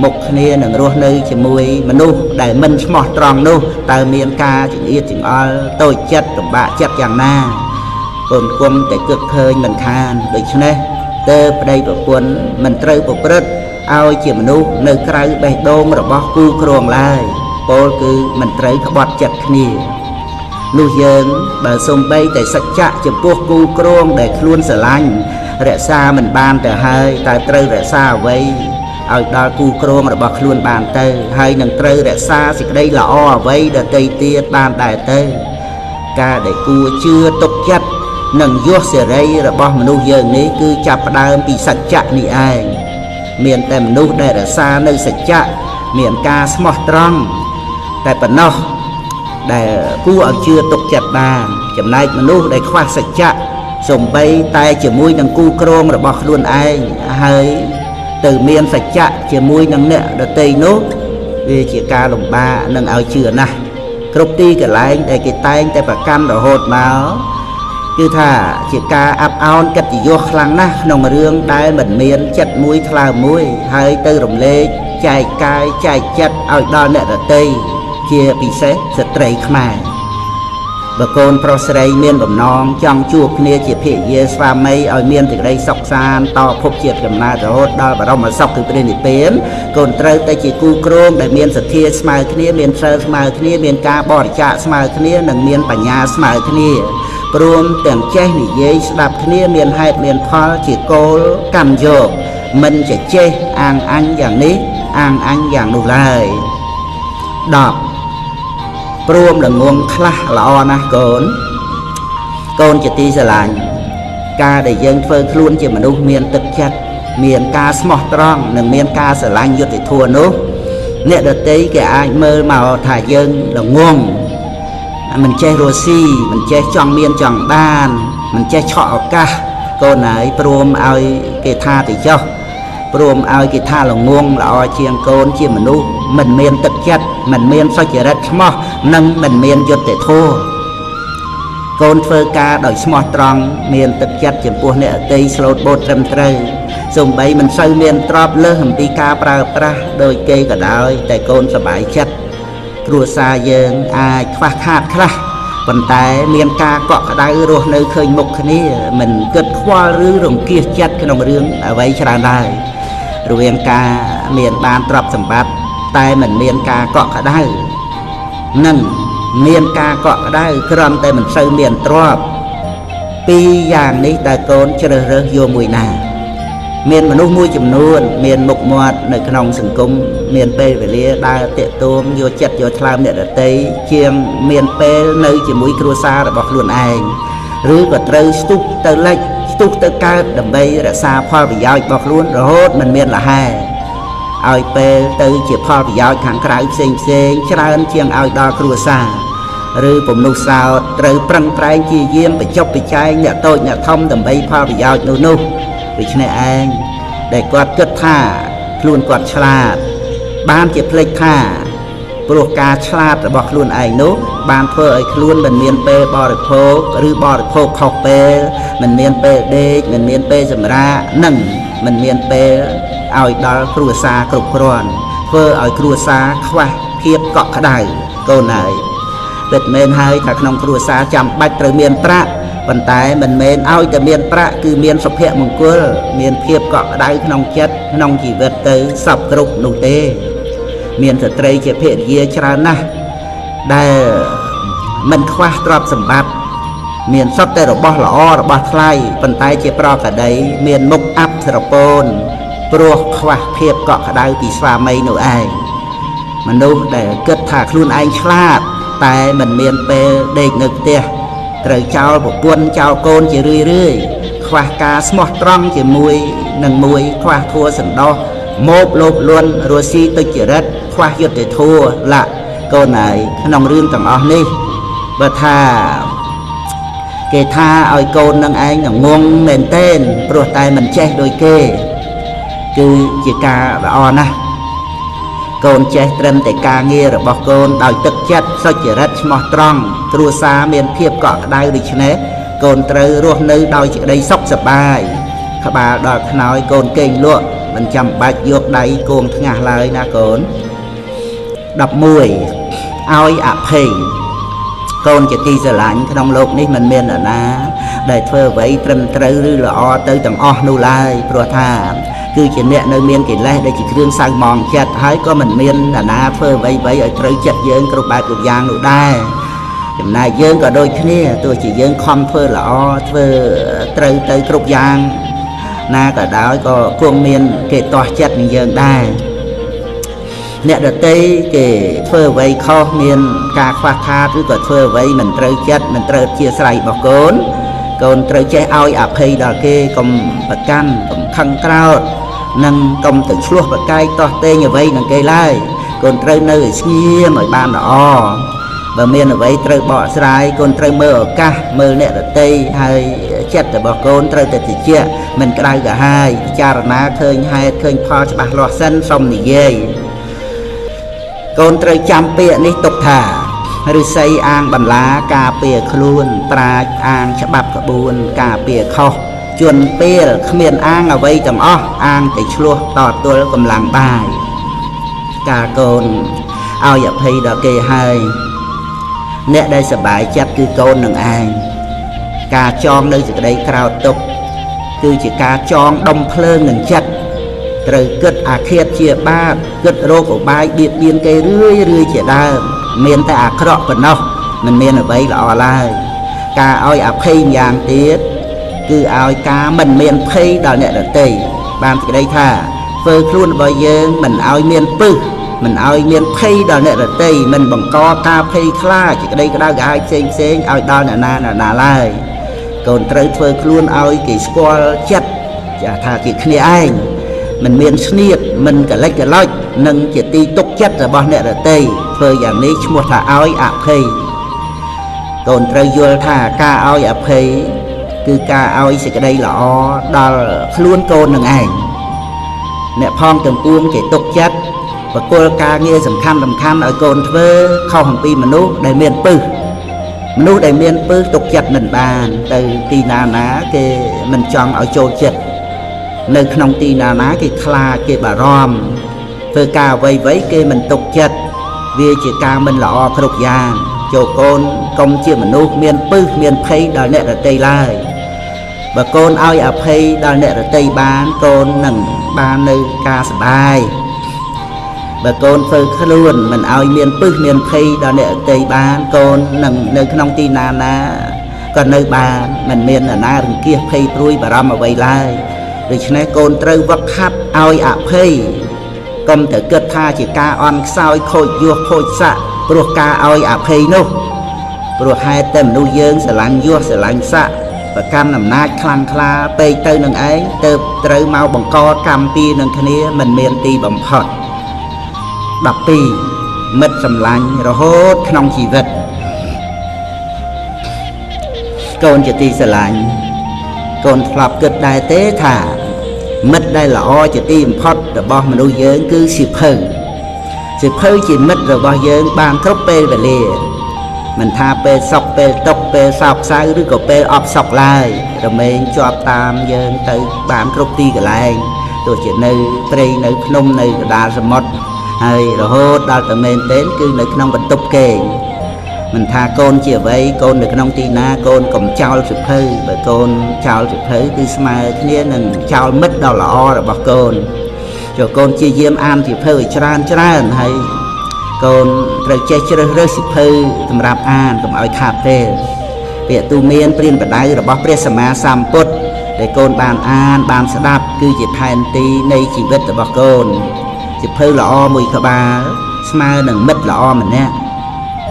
មុខគ្នានឹងរស់នៅជាមួយមនុស្សដែលមិនស្មោះត្រង់នោះតើមានការចង្អៀតចង្អល់តូចចិត្តលំបាកចិត្តយ៉ាងណាកូនគុំតែគិតឃើញមិនខានដូច្នេះតើប្តីប្រពន្ធមិនត្រូវប្រព្រឹត្តឲ្យជាមនុស្សនៅក្រៅបេះដូងរបស់គូក្រងឡើយពោលគឺមិនត្រូវក្បត់ចិត្តគ្នានោះយើងបើសំបីតែសច្ចៈចំពោះគូក្រងដែលខ្លួនស្រឡាញ់រក្សាមិនបានទៅហើយតែត្រូវរក្សាអ្វីឲ្យដល់គូក្រងរបស់ខ្លួនបានទៅហើយនឹងត្រូវរក្សាសេចក្តីល្អអ្វីដទៃទៀតបានដែរទៅការដែលគួរជឿទុកចិត្តនិងយសសេរីរបស់មនុស្សយើងនេះគឺចាប់ផ្ដើមពីសច្ចៈនេះឯងមានតែមនុស្សដែលរក្សានៅសច្ចៈមានការស្មោះត្រង់តែប៉ុណ្ណោះដែលគួរឲ្យជឿទុកចិត្តបានចំណែកមនុស្សដែលខ្វះសច្ចៈសំបីតែជាមួយនឹងគូក្រងរបស់ខ្លួនឯងហើយទៅមានសច្ចៈជាមួយនឹងអ្នកដទៃនោះវាជាការលំបាកនឹងឲ្យជឿណាស់គ្រប់ទីកន្លែងដែលគេតែងតែប្រកាន់រហូតមកគឺថាជាការអាប់អោនកិត្តិយសខ្លាំងណាស់ក្នុងរឿងដែលមិនមានចិត្តមួយថ្លើមមួយហើយទៅរំលែកចែកកាយចែកចិត្តឲ្យដល់អ្នកដទៃជាពិសេសស្ត្រីខ្មែរបើកូនប្រុសស្រីមានបំណងចង់ជួបគ្នាជាភរិយាស្វាមីឲ្យមានសេចក្តីសុខសាន្តតភពជាតិកំណើតរហូតដល់បរមសុខគឺព្រះនិព្វានកូនត្រូវតែជាគូក្រងដែលមានសទ្ធាស្មើគ្នាមានសិលស្មើគ្នាមានការបរិច្ចាគស្មើគ្នានិងមានបញ្ញាស្មើគ្នាព្រមទាំងចេះនិយាយស្ដាប់គ្នាមានហេតុមានផលជាគោលកម្មយកមិនចេះអាងអញយ៉ាងនេះអាងអញយ៉ាងនោះឡើយ10ព្រមល្ងងខ្លះល្អណាស់កូនជាទីស្រឡាញ់ការដែលយើងធ្វើខ្លួនជាមនុស្សមានទឹកចិត្តមានការស្មោះត្រង់និងមានការស្រឡាញ់យុត្តិធម៌នោះអ្នកដទៃគេអាចមើលមកថាយើងល្ងងមិនចេះរស់ស៊ីមិនចេះចង់មានចង់បានមិនចេះឆក់ឱកាសកូនហើយព្រមឲ្យគេថាទៅចុះព្រមឲ្យគេថាល្ងងល្អជាងកូនជាមនុស្សមិនមានទឹកចិត្តមិនមានសុចរិតឆ្មោះនិងមិនមានយុត្តិធម៌ កូនធ្វើការដោយស្មោះត្រង់មានទឹកចិត្តចំពោះអ្នកដទៃស្លូតបូតត្រឹមត្រូវសូម្បីមិនសូវមានទ្រព្យលើសអំពីការប្រើប្រាស់ដោយគេក៏ដោយតែកូនសប្បាយចិត្តគ្រួសារយើងអាចខ្វះខាតខ្លះប៉ុន្តែមានការកក់ក្ដៅរស់នៅឃើញមុខគ្នាមិនគិតខ្វល់ឬរង្គៀសចិត្តក្នុងរឿងអ្វីច្រើនឡើយរវាងការមានបានទ្រព្យសម្បត្តិតែមិនមានការកក់ក្ដៅនិងមានការកក់ក្ដៅគ្រាន់តែមិនសូវមានទ្រព្យពីរយ៉ាងនេះតើកូនជ្រើសរើសយកមួយណាមានមនុស្សមួយចំនួនមានមុខមាត់នៅក្នុងសង្គមមានពេលវេលាដើរតាក់ទងយកចិត្តយកថ្លើមអ្នកដទៃជាងមានពេលនៅជាមួយគ្រួសាររបស់ខ្លួនឯងឬក៏ត្រូវស្ទុះទៅលិចស្ទុះទៅកើតដើម្បីរក្សាផលប្រយោជន៍របស់ខ្លួនរហូតមិនមានលហែឲ្យពេលទៅជាផលប្រយោជន៍ខាងក្រៅផ្សេងច្រើនជាងឲ្យដល់គ្រួសារឬពំនុះសោតត្រូវប្រឹងប្រែងជាយាមបញ្ចុះបញ្ចែងអ្នកតូចអ្នកធំដើម្បីផលប្រយោជន៍នោះដូច្នេះឯងដែលគាត់គិតថាខ្លួនគាត់ឆ្លាតបានជាភ្លេចថាព្រោះការឆ្លាតរបស់ខ្លួនឯងនោះបានធ្វើឲ្យខ្លួនមិនមានពេលបរិភោគឬបរិភោគខុសពេលមិនមានពេលដេកមិនមានពេលសម្រាកនិងមិនមានពេលឲ្យដល់គ្រួសារគ្រប់គ្រាន់ធ្វើឲ្យគ្រួសារខ្វះភាពកក់ក្ដៅកូនហើយពិតមែនហើយថាក្នុងគ្រួសារចាំបាច់ត្រូវមានប្រាក់ប៉ុន្តែមិនមែនឲ្យតែមានប្រាក់គឺមានសុភមង្គលមានភាពកក់ក្ដៅក្នុងចិត្តក្នុងជីវិតទៅសពគ្រប់នោះទេមានស្ត្រីជាភរិយាច្រើនណាស់ដែលមិនខ្វះទ្រព្យសម្បត្តិមានសុទ្ធតែរបស់ល្អរបស់ថ្លៃប៉ុន្តែជាប្រកដីមានមុខអាប់ស្រពោនព្រោះខ្វះភាពកក់ក្ដៅពីស្វាមីនោះឯងមនុស្សដែលគិតថាខ្លួនឯងឆ្លាតតែមិនមានពេលដេកនៅផ្ទះត្រូវចោលប្រពន្ធចោលកូនជារឿយខ្វះការស្មោះត្រង់ជាមួយនឹងមួយខ្វះធัวសន្តោសមកលោភលន់រស់ស៊ីទុច្ចរិតខ្វះយុត្តិធម៌ឡាកូនហើយក្នុងរឿងទាំងអស់នេះបើថាគេថាឲ្យកូននឹងឯងងងមែនទែនព្រោះតែមិនចេះដូចគេគឺជាការល្អណាស់កូនចេះត្រឹមតែការងាររបស់កូនដោយទឹកចិត្តសុចរិតស្មោះត្រង់គ្រួសារមានភាពកក់ក្ដៅដូច្នេះកូនត្រូវរស់នៅដោយសេចក្តីសុខសប្បាយក្បាលដល់ខ្នើយកូនគេងលក់មិនចាំបាច់យកដៃគោងថ្ងាសឡើយណាកូន11ឲ្យអភ័យកូនជាទីស្រឡាញ់ក្នុងโลกនេះមិនមាននរណាដែលធ្វើអ្វីត្រឹមត្រូវឬល្អទៅទាំងអស់នោះឡើយព្រោះថាគឺជាអ្នកនៅមានកិលេសដែលជាគ្រឿងសៅហ្មងចិត្តហើយក៏មិនមាននរណាធ្វើអ្វីឲ្យត្រូវចិត្តយើងគ្រប់បែបគ្រប់យ៉ាងនោះដែរចំណែកយើងក៏ដូចគ្នាទោះជាយើងខំធ្វើល្អធ្វើត្រូវទៅគ្រប់យ៉ាងណាក៏ដោយក៏គង់មានគេទាស់ចិត្តនឹងយើងដែរអ្នកដទៃគេធ្វើអ្វីខុសមានការខ្វះខាតឬក៏ធ្វើអ្វីមិនត្រូវចិត្តមិនត្រូវអធ្យាស្រ័យរបស់កូនកូនត្រូវចេះឲ្យអភ័យដល់គេកុំប្រកាន់កុំខឹងក្រោធនិងកុំទៅឆ្លោះប្រកែកតោះតេងអ្វីនឹងគេឡើយកូនត្រូវនៅឲ្យស្ងៀមឲ្យបានល្អបើមានអ្វីត្រូវបកស្រាយកូនត្រូវមើលឱកាសមើលអ្នកដទៃហើយចិត្តរបស់កូនត្រូវតែត្រជាក់មិនក្តៅក្រហាយពិចារណាឃើញហេតុឃើញផលច្បាស់លាស់សិនសុំនិយាយកូនត្រូវចាំពាក្យនេះទុកថាឫស្សីអាងបន្លាការពារខ្លួនប្រាជ្ញអាងច្បាប់ក្បួនការពារខុសជួនពេលគ្មានអាងអ្វីទាំងអស់អាងតែឆ្លោះតទល់កម្លាំងបាយការកូនឲ្យអភ័យដល់គេហើយអ្នកដែលសប្បាយចិត្តគឺកូននឹងឯងការចងនៅសេចក្តីក្រោធទុក្ខគឺជាការចងដុំភ្លើងនឹងចិត្តត្រូវគិតអាឃាតជាបាបគិតរោគឧបាយបៀតបៀនគេរឿយជាដើមមានតែអាក្រក់ប៉ុណ្ណោះមិនមានអ្វីល្អឡើយការឲ្យអភ័យយ៉ាងទៀតគឺឲ្យការមិនមានភ័យដល់អ្នកដទៃបានសេចក្តីថាធ្វើខ្លួនរបស់យើងមិនឲ្យមានពឹសមិនឲ្យមានភ័យដល់អ្នកដទៃមិនបង្កការភ័យខ្លាចក្តីក្តៅក្រហាយផ្សេងឲ្យដល់អ្នកណាឡើយកូនត្រូវធ្វើខ្លួនឲ្យគេស្គាល់ចិត្តថាជាគ្នាឯងមិនមានស្នៀតមិនកលិចកលុចនិងជាទីទុកចិត្តរបស់អ្នកដទៃធ្វើយ៉ាងនេះឈ្មោះថាឲ្យអភ័យកូនត្រូវយល់ថាការឲ្យអភ័យគឺការឲ្យសេចក្តីល្អដល់ខ្លួនកូននឹងឯងអ្នកផងទាំងពួងគេទុកចិត្តបកគលការងារសំខាន់ឲ្យកូនធ្វើខុសអំពីមនុស្សដែលមានពឹស មនុស្សដែលមានពើទុកចិត្តមិនបានទៅទីណាគេមិនចង់ឲ្យចូលចិត្តនៅក្នុងទីណាគេខ្លាចគេបារម្ភធ្វើការអ្វីគេមិនទុកចិត្តវាជាការមិនល្អគ្រប់យ៉ាងចូលកូនកុំជាមនុស្សមានពឹសមានភ័យដល់អ្នករតីឡើយបើកូនឲ្យអភ័យដល់អ្នករតីបានកូននឹងបាននៅការសប្បាយបើកូនធ្វើខ្លួនមិនឲ្យមានពឹសមានភ័យដល់អ្នករតីបានកូននឹងនៅក្នុងទីណាក៏នៅបានមិនមាននរណារង្គៀសភ័យព្រួយបារម្ភអ្វីឡើយដូច្នេះកូនត្រូវវឹកហាត់ឲ្យអភ័យកុំទៅគិតថាជាការអន់ខ្សោយខូចយសខូចស័ក្តិព្រោះការឲ្យអភ័យនោះព្រោះហេតុតែមនុស្សយើងស្រឡាញ់យសស្រឡាញ់ស័ក្តិប្រកាន់អំណាចខ្លាំងក្លាពេកទៅនឹងឯងទៅត្រូវមកបង្កកម្មពីនឹងគ្នាមិនមានទីបំផុត12មិត្តសម្លាញ់រហូតក្នុងជីវិតកូនជាទីស្រឡាញ់កូនធ្លាប់គិតដែរទេថាមិត្តដែលល្អជាទីបំផុតរបស់មនុស្សយើងគឺសៀវភៅជាមិត្តរបស់យើងបានគ្រប់ពេលវេលាមិនថាពេលសុខពេលទុក្ខពេលសោកសៅឬក៏ពេលអបសុខឡើយរមែងជាប់តាមយើងទៅបានគ្រប់ទីកន្លែងទោះជានៅព្រៃនៅភ្នំនៅកណ្ដាលសមុទ្រហើយរហូតដល់តែមែនទែនគឺនៅក្នុងបន្ទប់គេងមិនថាកូនជាអ្វីកូននៅក្នុងទីណាកូនកុំចោលសៀវភៅបើកូនចោលសៀវភៅគឺស្មើគ្នានឹងចោលមិត្តដ៏ល្អរបស់កូនចូលកូនជាយាមអានសៀវភៅឲ្យច្រើនហើយកូនត្រូវចេះជ្រើសរើសសៀវភៅសម្រាប់អានកុំឲ្យខាតពេលពាក្យទូមានព្រានប្រដៅរបស់ព្រះសម្មាសម្ពុទ្ធដែលកូនបានអានបានស្ដាប់គឺជាផែនទីនៃជីវិតរបស់កូនសៀវភៅល្អមួយក្បាលស្មើនឹងមិត្តល្អម្នាក់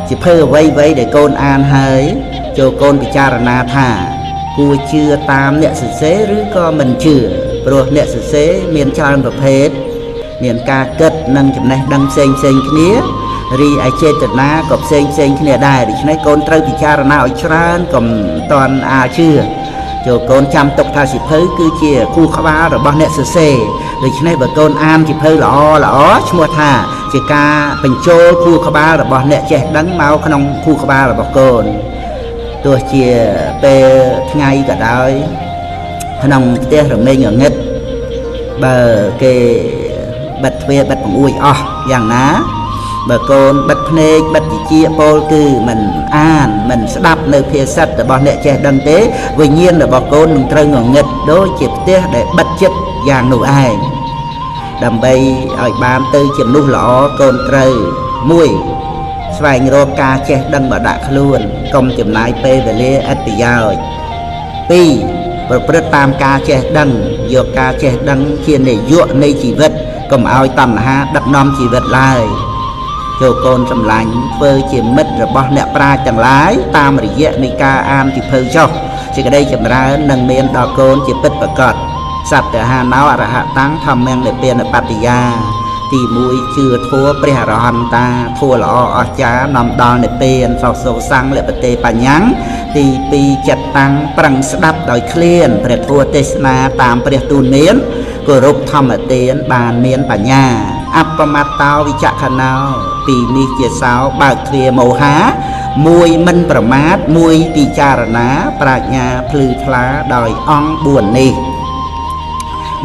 សៀវភៅអ្វីដែលកូនអានហើយចូលកូនពិចារណាថាគួរជឿតាមអ្នកសរសេរឬក៏មិនជឿព្រោះអ្នកសរសេរមានច្រើនប្រភេទមានការគិតនិងចំណេះដឹងផ្សេងគ្នារីឯចេតនាក៏ផ្សេងគ្នាដែរដូច្នេះកូនត្រូវពិចារណាឲ្យច្រើនកុំតន់អាជឿចូលកូនចាំទុកថាសៀវភៅគឺជាគូក្បាលរបស់អ្នកសរសេរដូច្នេះបើកូនអានសៀវភៅល្អឈ្មោះថាជាការបញ្ចូលគូក្បាលរបស់អ្នកចេះដឹងមកក្នុងគូក្បាលរបស់កូនទោះជាពេលថ្ងៃក៏ដោយក្នុងផ្ទះរមែងងងឹតបើគេបិទទ្វារបិទបង្អួចអស់យ៉ាងណាបើកូនបិទភ្នែកបិទវិជាពោលគឺមិនអានមិនស្ដាប់នៅភាសារបស់អ្នកចេះដឹងទេវិញ្ញាណរបស់កូននឹងត្រូវងងឹតដូចជាផ្ទះដែលបិទជិតយ៉ាងនោះឯងដើម្បីឲ្យបានទៅជាមនុស្សល្អកូនត្រូវ1ស្វែងរកការចេះដឹងមកដាក់ខ្លួនកុំចំណាយពេលវេលាឥតប្រយោជន៍2ប្រព្រឹត្តតាមការចេះដឹងយកការចេះដឹងជានាយកនៃជីវិតកុំឲ្យតណ្ហាដឹកនាំជីវិតឡើយចូលកូនសម្លាញ់ធ្វើជាមិត្តរបស់អ្នកប្រាជ្ញទាំងឡាយតាមរយៈនៃការអានសៀវភៅចុះសេចក្តីចម្រើននឹងមានដល់កូនជាពិតប្រាកដសត្វហាណោអរហតាំងធម្មងនិព្វានបត្តិយាទី1ជឿធัวព្រះអរហន្តាធัวល្អអស្ចារ្យនាំដល់និព្វានសោសោសੰងលបតេបញ្ញាំងទី2ចិត្តតាំងប្រឹងស្ដាប់ដោយឃ្លានព្រះធัวទេសនាតាមព្រះទូលមានគោរពធម្មទានបានមានបញ្ញាអបមត្តោវិចក្ខណោពីនេះជាសោបើកទ្វារមោហា1មិនប្រមាទ1ពិចារណាប្រាជ្ញាភ្លឺថ្លាដោយអង្គ4នេះ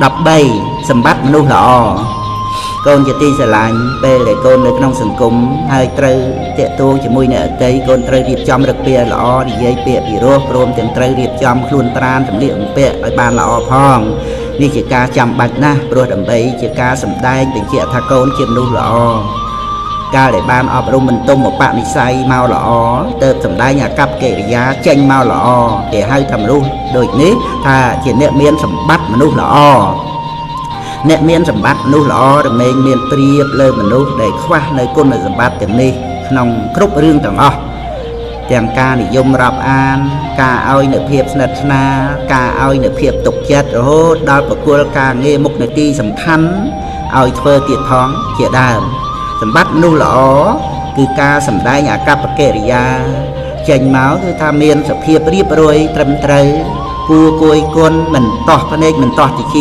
13សម្បត្តិមនុស្សល្អកូនជាទីស្រឡាញ់ពេលដែលកូននៅក្នុងសង្គមហើយត្រូវតាក់ទងជាមួយអ្នកអតីតកូនត្រូវរៀបចំរឹកពាក្យល្អនិយាយពាក្យពិរោះព្រមទាំងត្រូវរៀបចំខ្លួនប្រាណសម្លៀកបំពាក់ឲ្យបានល្អផងនេះជាការចាំបាច់ណាស់ព្រោះដើម្បីជាការសម្ដែងបញ្ជាក់ថាកូនជាមនុស្សល្អកាលដែលបានអប់រំបន្ទុំឧបនិស្ស័យមកល្អទើបសម្ដែងអាកប្បកិរិយាចេញមកល្អគេហៅថាមនុស្សដូចនេះថាជាអ្នកមានសម្បត្តិមនុស្សល្អអ្នកមានសម្បត្តិមនុស្សល្អរមែងមានប្រៀបលើមនុស្សដែលខ្វះនៅគុណសម្បត្តិទាំងនេះក្នុងគ្រប់រឿងទាំងអស់ទាំងការនិយមរាប់អានការឲ្យនៅភាពស្និទ្ធស្នាលការឲ្យនៅភាពទុកចិត្តរហូតដល់ប្រគល់ការងារមុខនីតិសំខាន់ឲ្យធ្វើទៀតផងជាដើមសម្បត្តិមនុស្សល្អគឺការសម្ដែងអាកប្បកិរិយាចេញមកគឺថាមានសភាពរៀបរយត្រឹមត្រូវគួរគយគុណមិនតោះភ្នែកមិនតោះតិច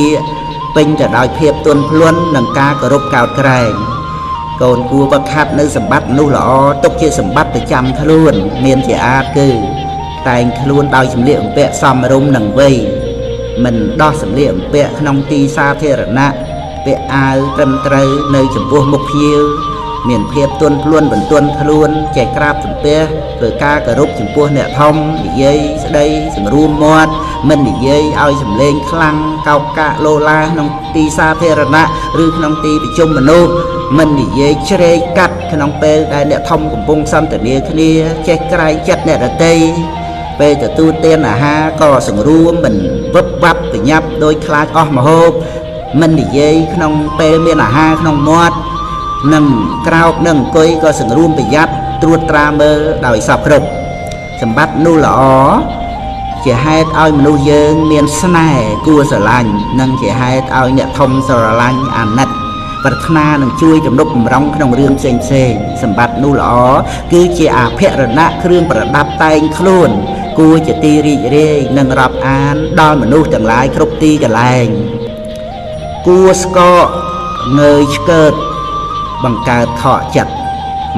ពេញទៅដោយភាពទន់ភ្លន់និងការគោរពកោតក្រែង កូនគួរវឹកហាត់នៅសម្បត្តិមនុស្សល្អទុកជាសម្បត្តិប្រចាំខ្លួនមានជាអាចគឺតែងខ្លួនដោយសម្លៀកបំពាក់សមរម្យនឹងវ័យមិនដោះសម្លៀកបំពាក់ក្នុងទីសាធារណៈពាក់អាវត្រឹមត្រូវនៅចំពោះមុខភ្ញៀវមានភាពទន់ភ្លន់បន្ទន់ខ្លួនចេះក្រាបសំពះធ្វើការគោរពចំពោះអ្នកធំនិយាយស្ដីសម្រួមមាត់មិននិយាយឲ្យសម្លេងខ្លាំងកោកកាកលោឡាក្នុងទីសាធារណៈឬក្នុងទីប្រជុំមនុស្សមិននិយាយជ្រែកកាត់ក្នុងពេលដែលអ្នកធំកំពុងសន្ទនាគ្នាចេះក្រែងចិត្តអ្នកដទៃពេលទទួលទានអាហារក៏សង្រួមមិនវឹបវ៉ាប់ប្រញាប់ដោយខ្លាចអស់ម្ហូបមិននិយាយក្នុងពេលមានអាហារក្នុងមាត់នឹងក្រោកនឹងអង្គុយក៏សង្រួមប្រយ័ត្នត្រួតត្រាមើលដោយសពគ្រប់សម្បត្តិនោះល្អជាហេតុឲ្យមនុស្សយើងមានស្នេហ៍គួរស្រឡាញ់និងជាហេតុឲ្យអ្នកធំស្រឡាញ់អាណិតប្រាថ្នានឹងជួយទំនុកបំរុងក្នុងរឿងផ្សេងសម្បត្តិនោះល្អគឺជាអភរណៈគ្រឿងប្រដាប់តែងខ្លួនគួរជាទីរីករាយនិងរាប់អានដល់មនុស្សទាំងឡាយគ្រប់ទីកន្លែងគួរស្កកងើយឆ្កើតបង្កើតខកចិត្ត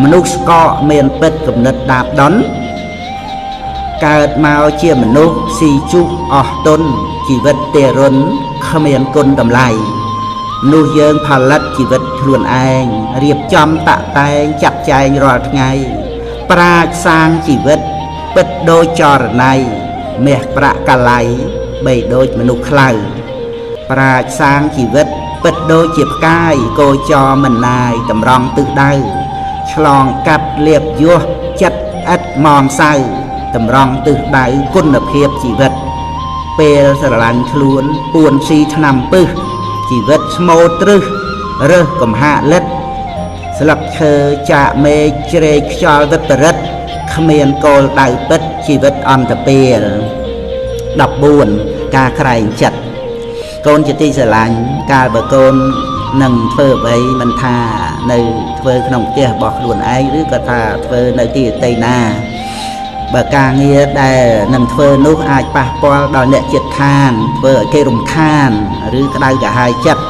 មនុស្សស្កកមានពិតគំនិតដាបដុនកើតមកជាមនុស្សស៊ីជុះអស់ទុនជីវិតទេរុនគ្មានគុណតម្លៃនោះយើងផលិតជីវិតខ្លួនឯងរៀបចំតាក់តែងចាត់ចែងរាល់ថ្ងៃប្រាជ្ញសាងជីវិតពិតដូចចរណៃមាសប្រាក់កាឡៃបីដូចមនុស្សខ្លៅប្រាជ្ញសាងជីវិតពិតដូចជាផ្កាយគោចរមិនណាយតម្រង់ទិសដៅឆ្លងកាត់លៀបយោះចិត្តឥតមងសៅតម្រង់ទិសដៅគុណភាពជីវិតពេលស្រឡាញ់ខ្លួនពួនស៊ីឆ្នាំពឹសជីវិតស្មោត្រឹសរើសកំហាកលិតស្លឹកឈើចាកមេឃជ្រែកខ្យល់វិបរិតគ្មានគោលដៅពិតជីវិតអន្តពេល14ការក្រែងចិត្តកូនជាទីស្រឡាញ់កាលបើកូននឹងធ្វើអ្វីមិនថានៅធ្វើក្នុងផ្ទះរបស់ខ្លួនឯងឬក៏ថាធ្វើនៅទីដទៃណាបើការងារដែលនឹងធ្វើនោះអាចប៉ះពាល់ដល់អ្នកជិតខាងធ្វើឲ្យគេរំខានឬក្តៅកាហាយចិត្ត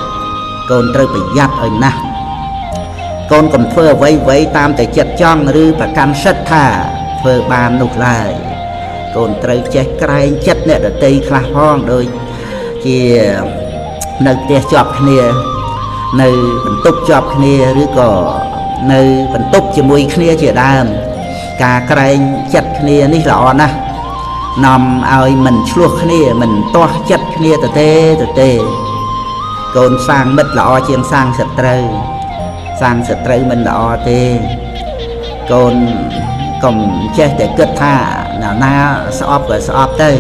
កូនត្រូវប្រយ័ត្នឲ្យណាស់កូនកុំធ្វើអ្វីតាមតែចិត្តចង់ឬប្រកាន់សិទ្ធថាធ្វើបាននោះឡើយកូនត្រូវចេះក្រែងចិត្តអ្នកដទៃខ្លះផងដូចជានៅផ្ទះជាប់គ្នានៅបន្ទប់ជាប់គ្នាឬក៏នៅបន្ទប់ជាមួយគ្នាជាដើមការក្រែងចិត្តគ្នានេះល្អណាស់នាំឲ្យមិនឆ្លោះគ្នាមិនទាស់ចិត្តគ្នាទេកូនសាងមិត្តល្អជាងសាងសត្រូវមិនល្អទេកូនកុំចេះតែគិតថាណាស្អប់ក៏ស្អប់ទៅ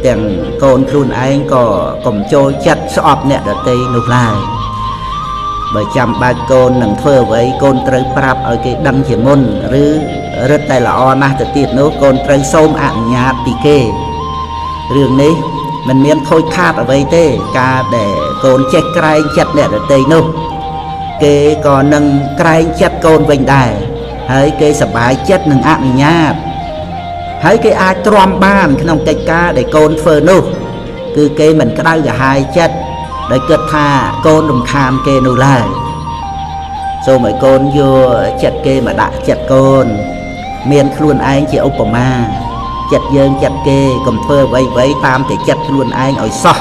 ទាំងកូនខ្លួនឯងក៏កុំចូលចិត្តស្អប់អ្នកដទៃនោះឡើយបើចាំបាច់កូននឹងធ្វើអ្វីកូនត្រូវប្រាប់ឲ្យគេដឹងជាមុនឬរឹតតែល្អណាស់ទៅទៀតនោះកូនត្រូវសូមអនុញ្ញាតពីគេរឿងនេះមិនមានខូចខាតអ្វីទេការដែលកូនចេះក្រែងចិត្តអ្នកដទៃនោះគេក៏នឹងក្រែងចិត្តកូនវិញដែរហើយគេសប្បាយចិត្តនឹងអនុញ្ញាតហើយគេអាចទ្រាំបានក្នុងកិច្ចការដែលកូនធ្វើនោះគឺគេមិនក្តៅកាហាយចិត្តដោយគិតថាកូនរំខានគេនោះឡើយសូមឲ្យកូនយកចិត្តគេមកដាក់ចិត្តកូនមានខ្លួនឯងជាឧបមាចិត្តយើងចិត្តគេកុំធ្វើអ្វីតាមតែចិត្តខ្លួនឯងឲ្យសោះ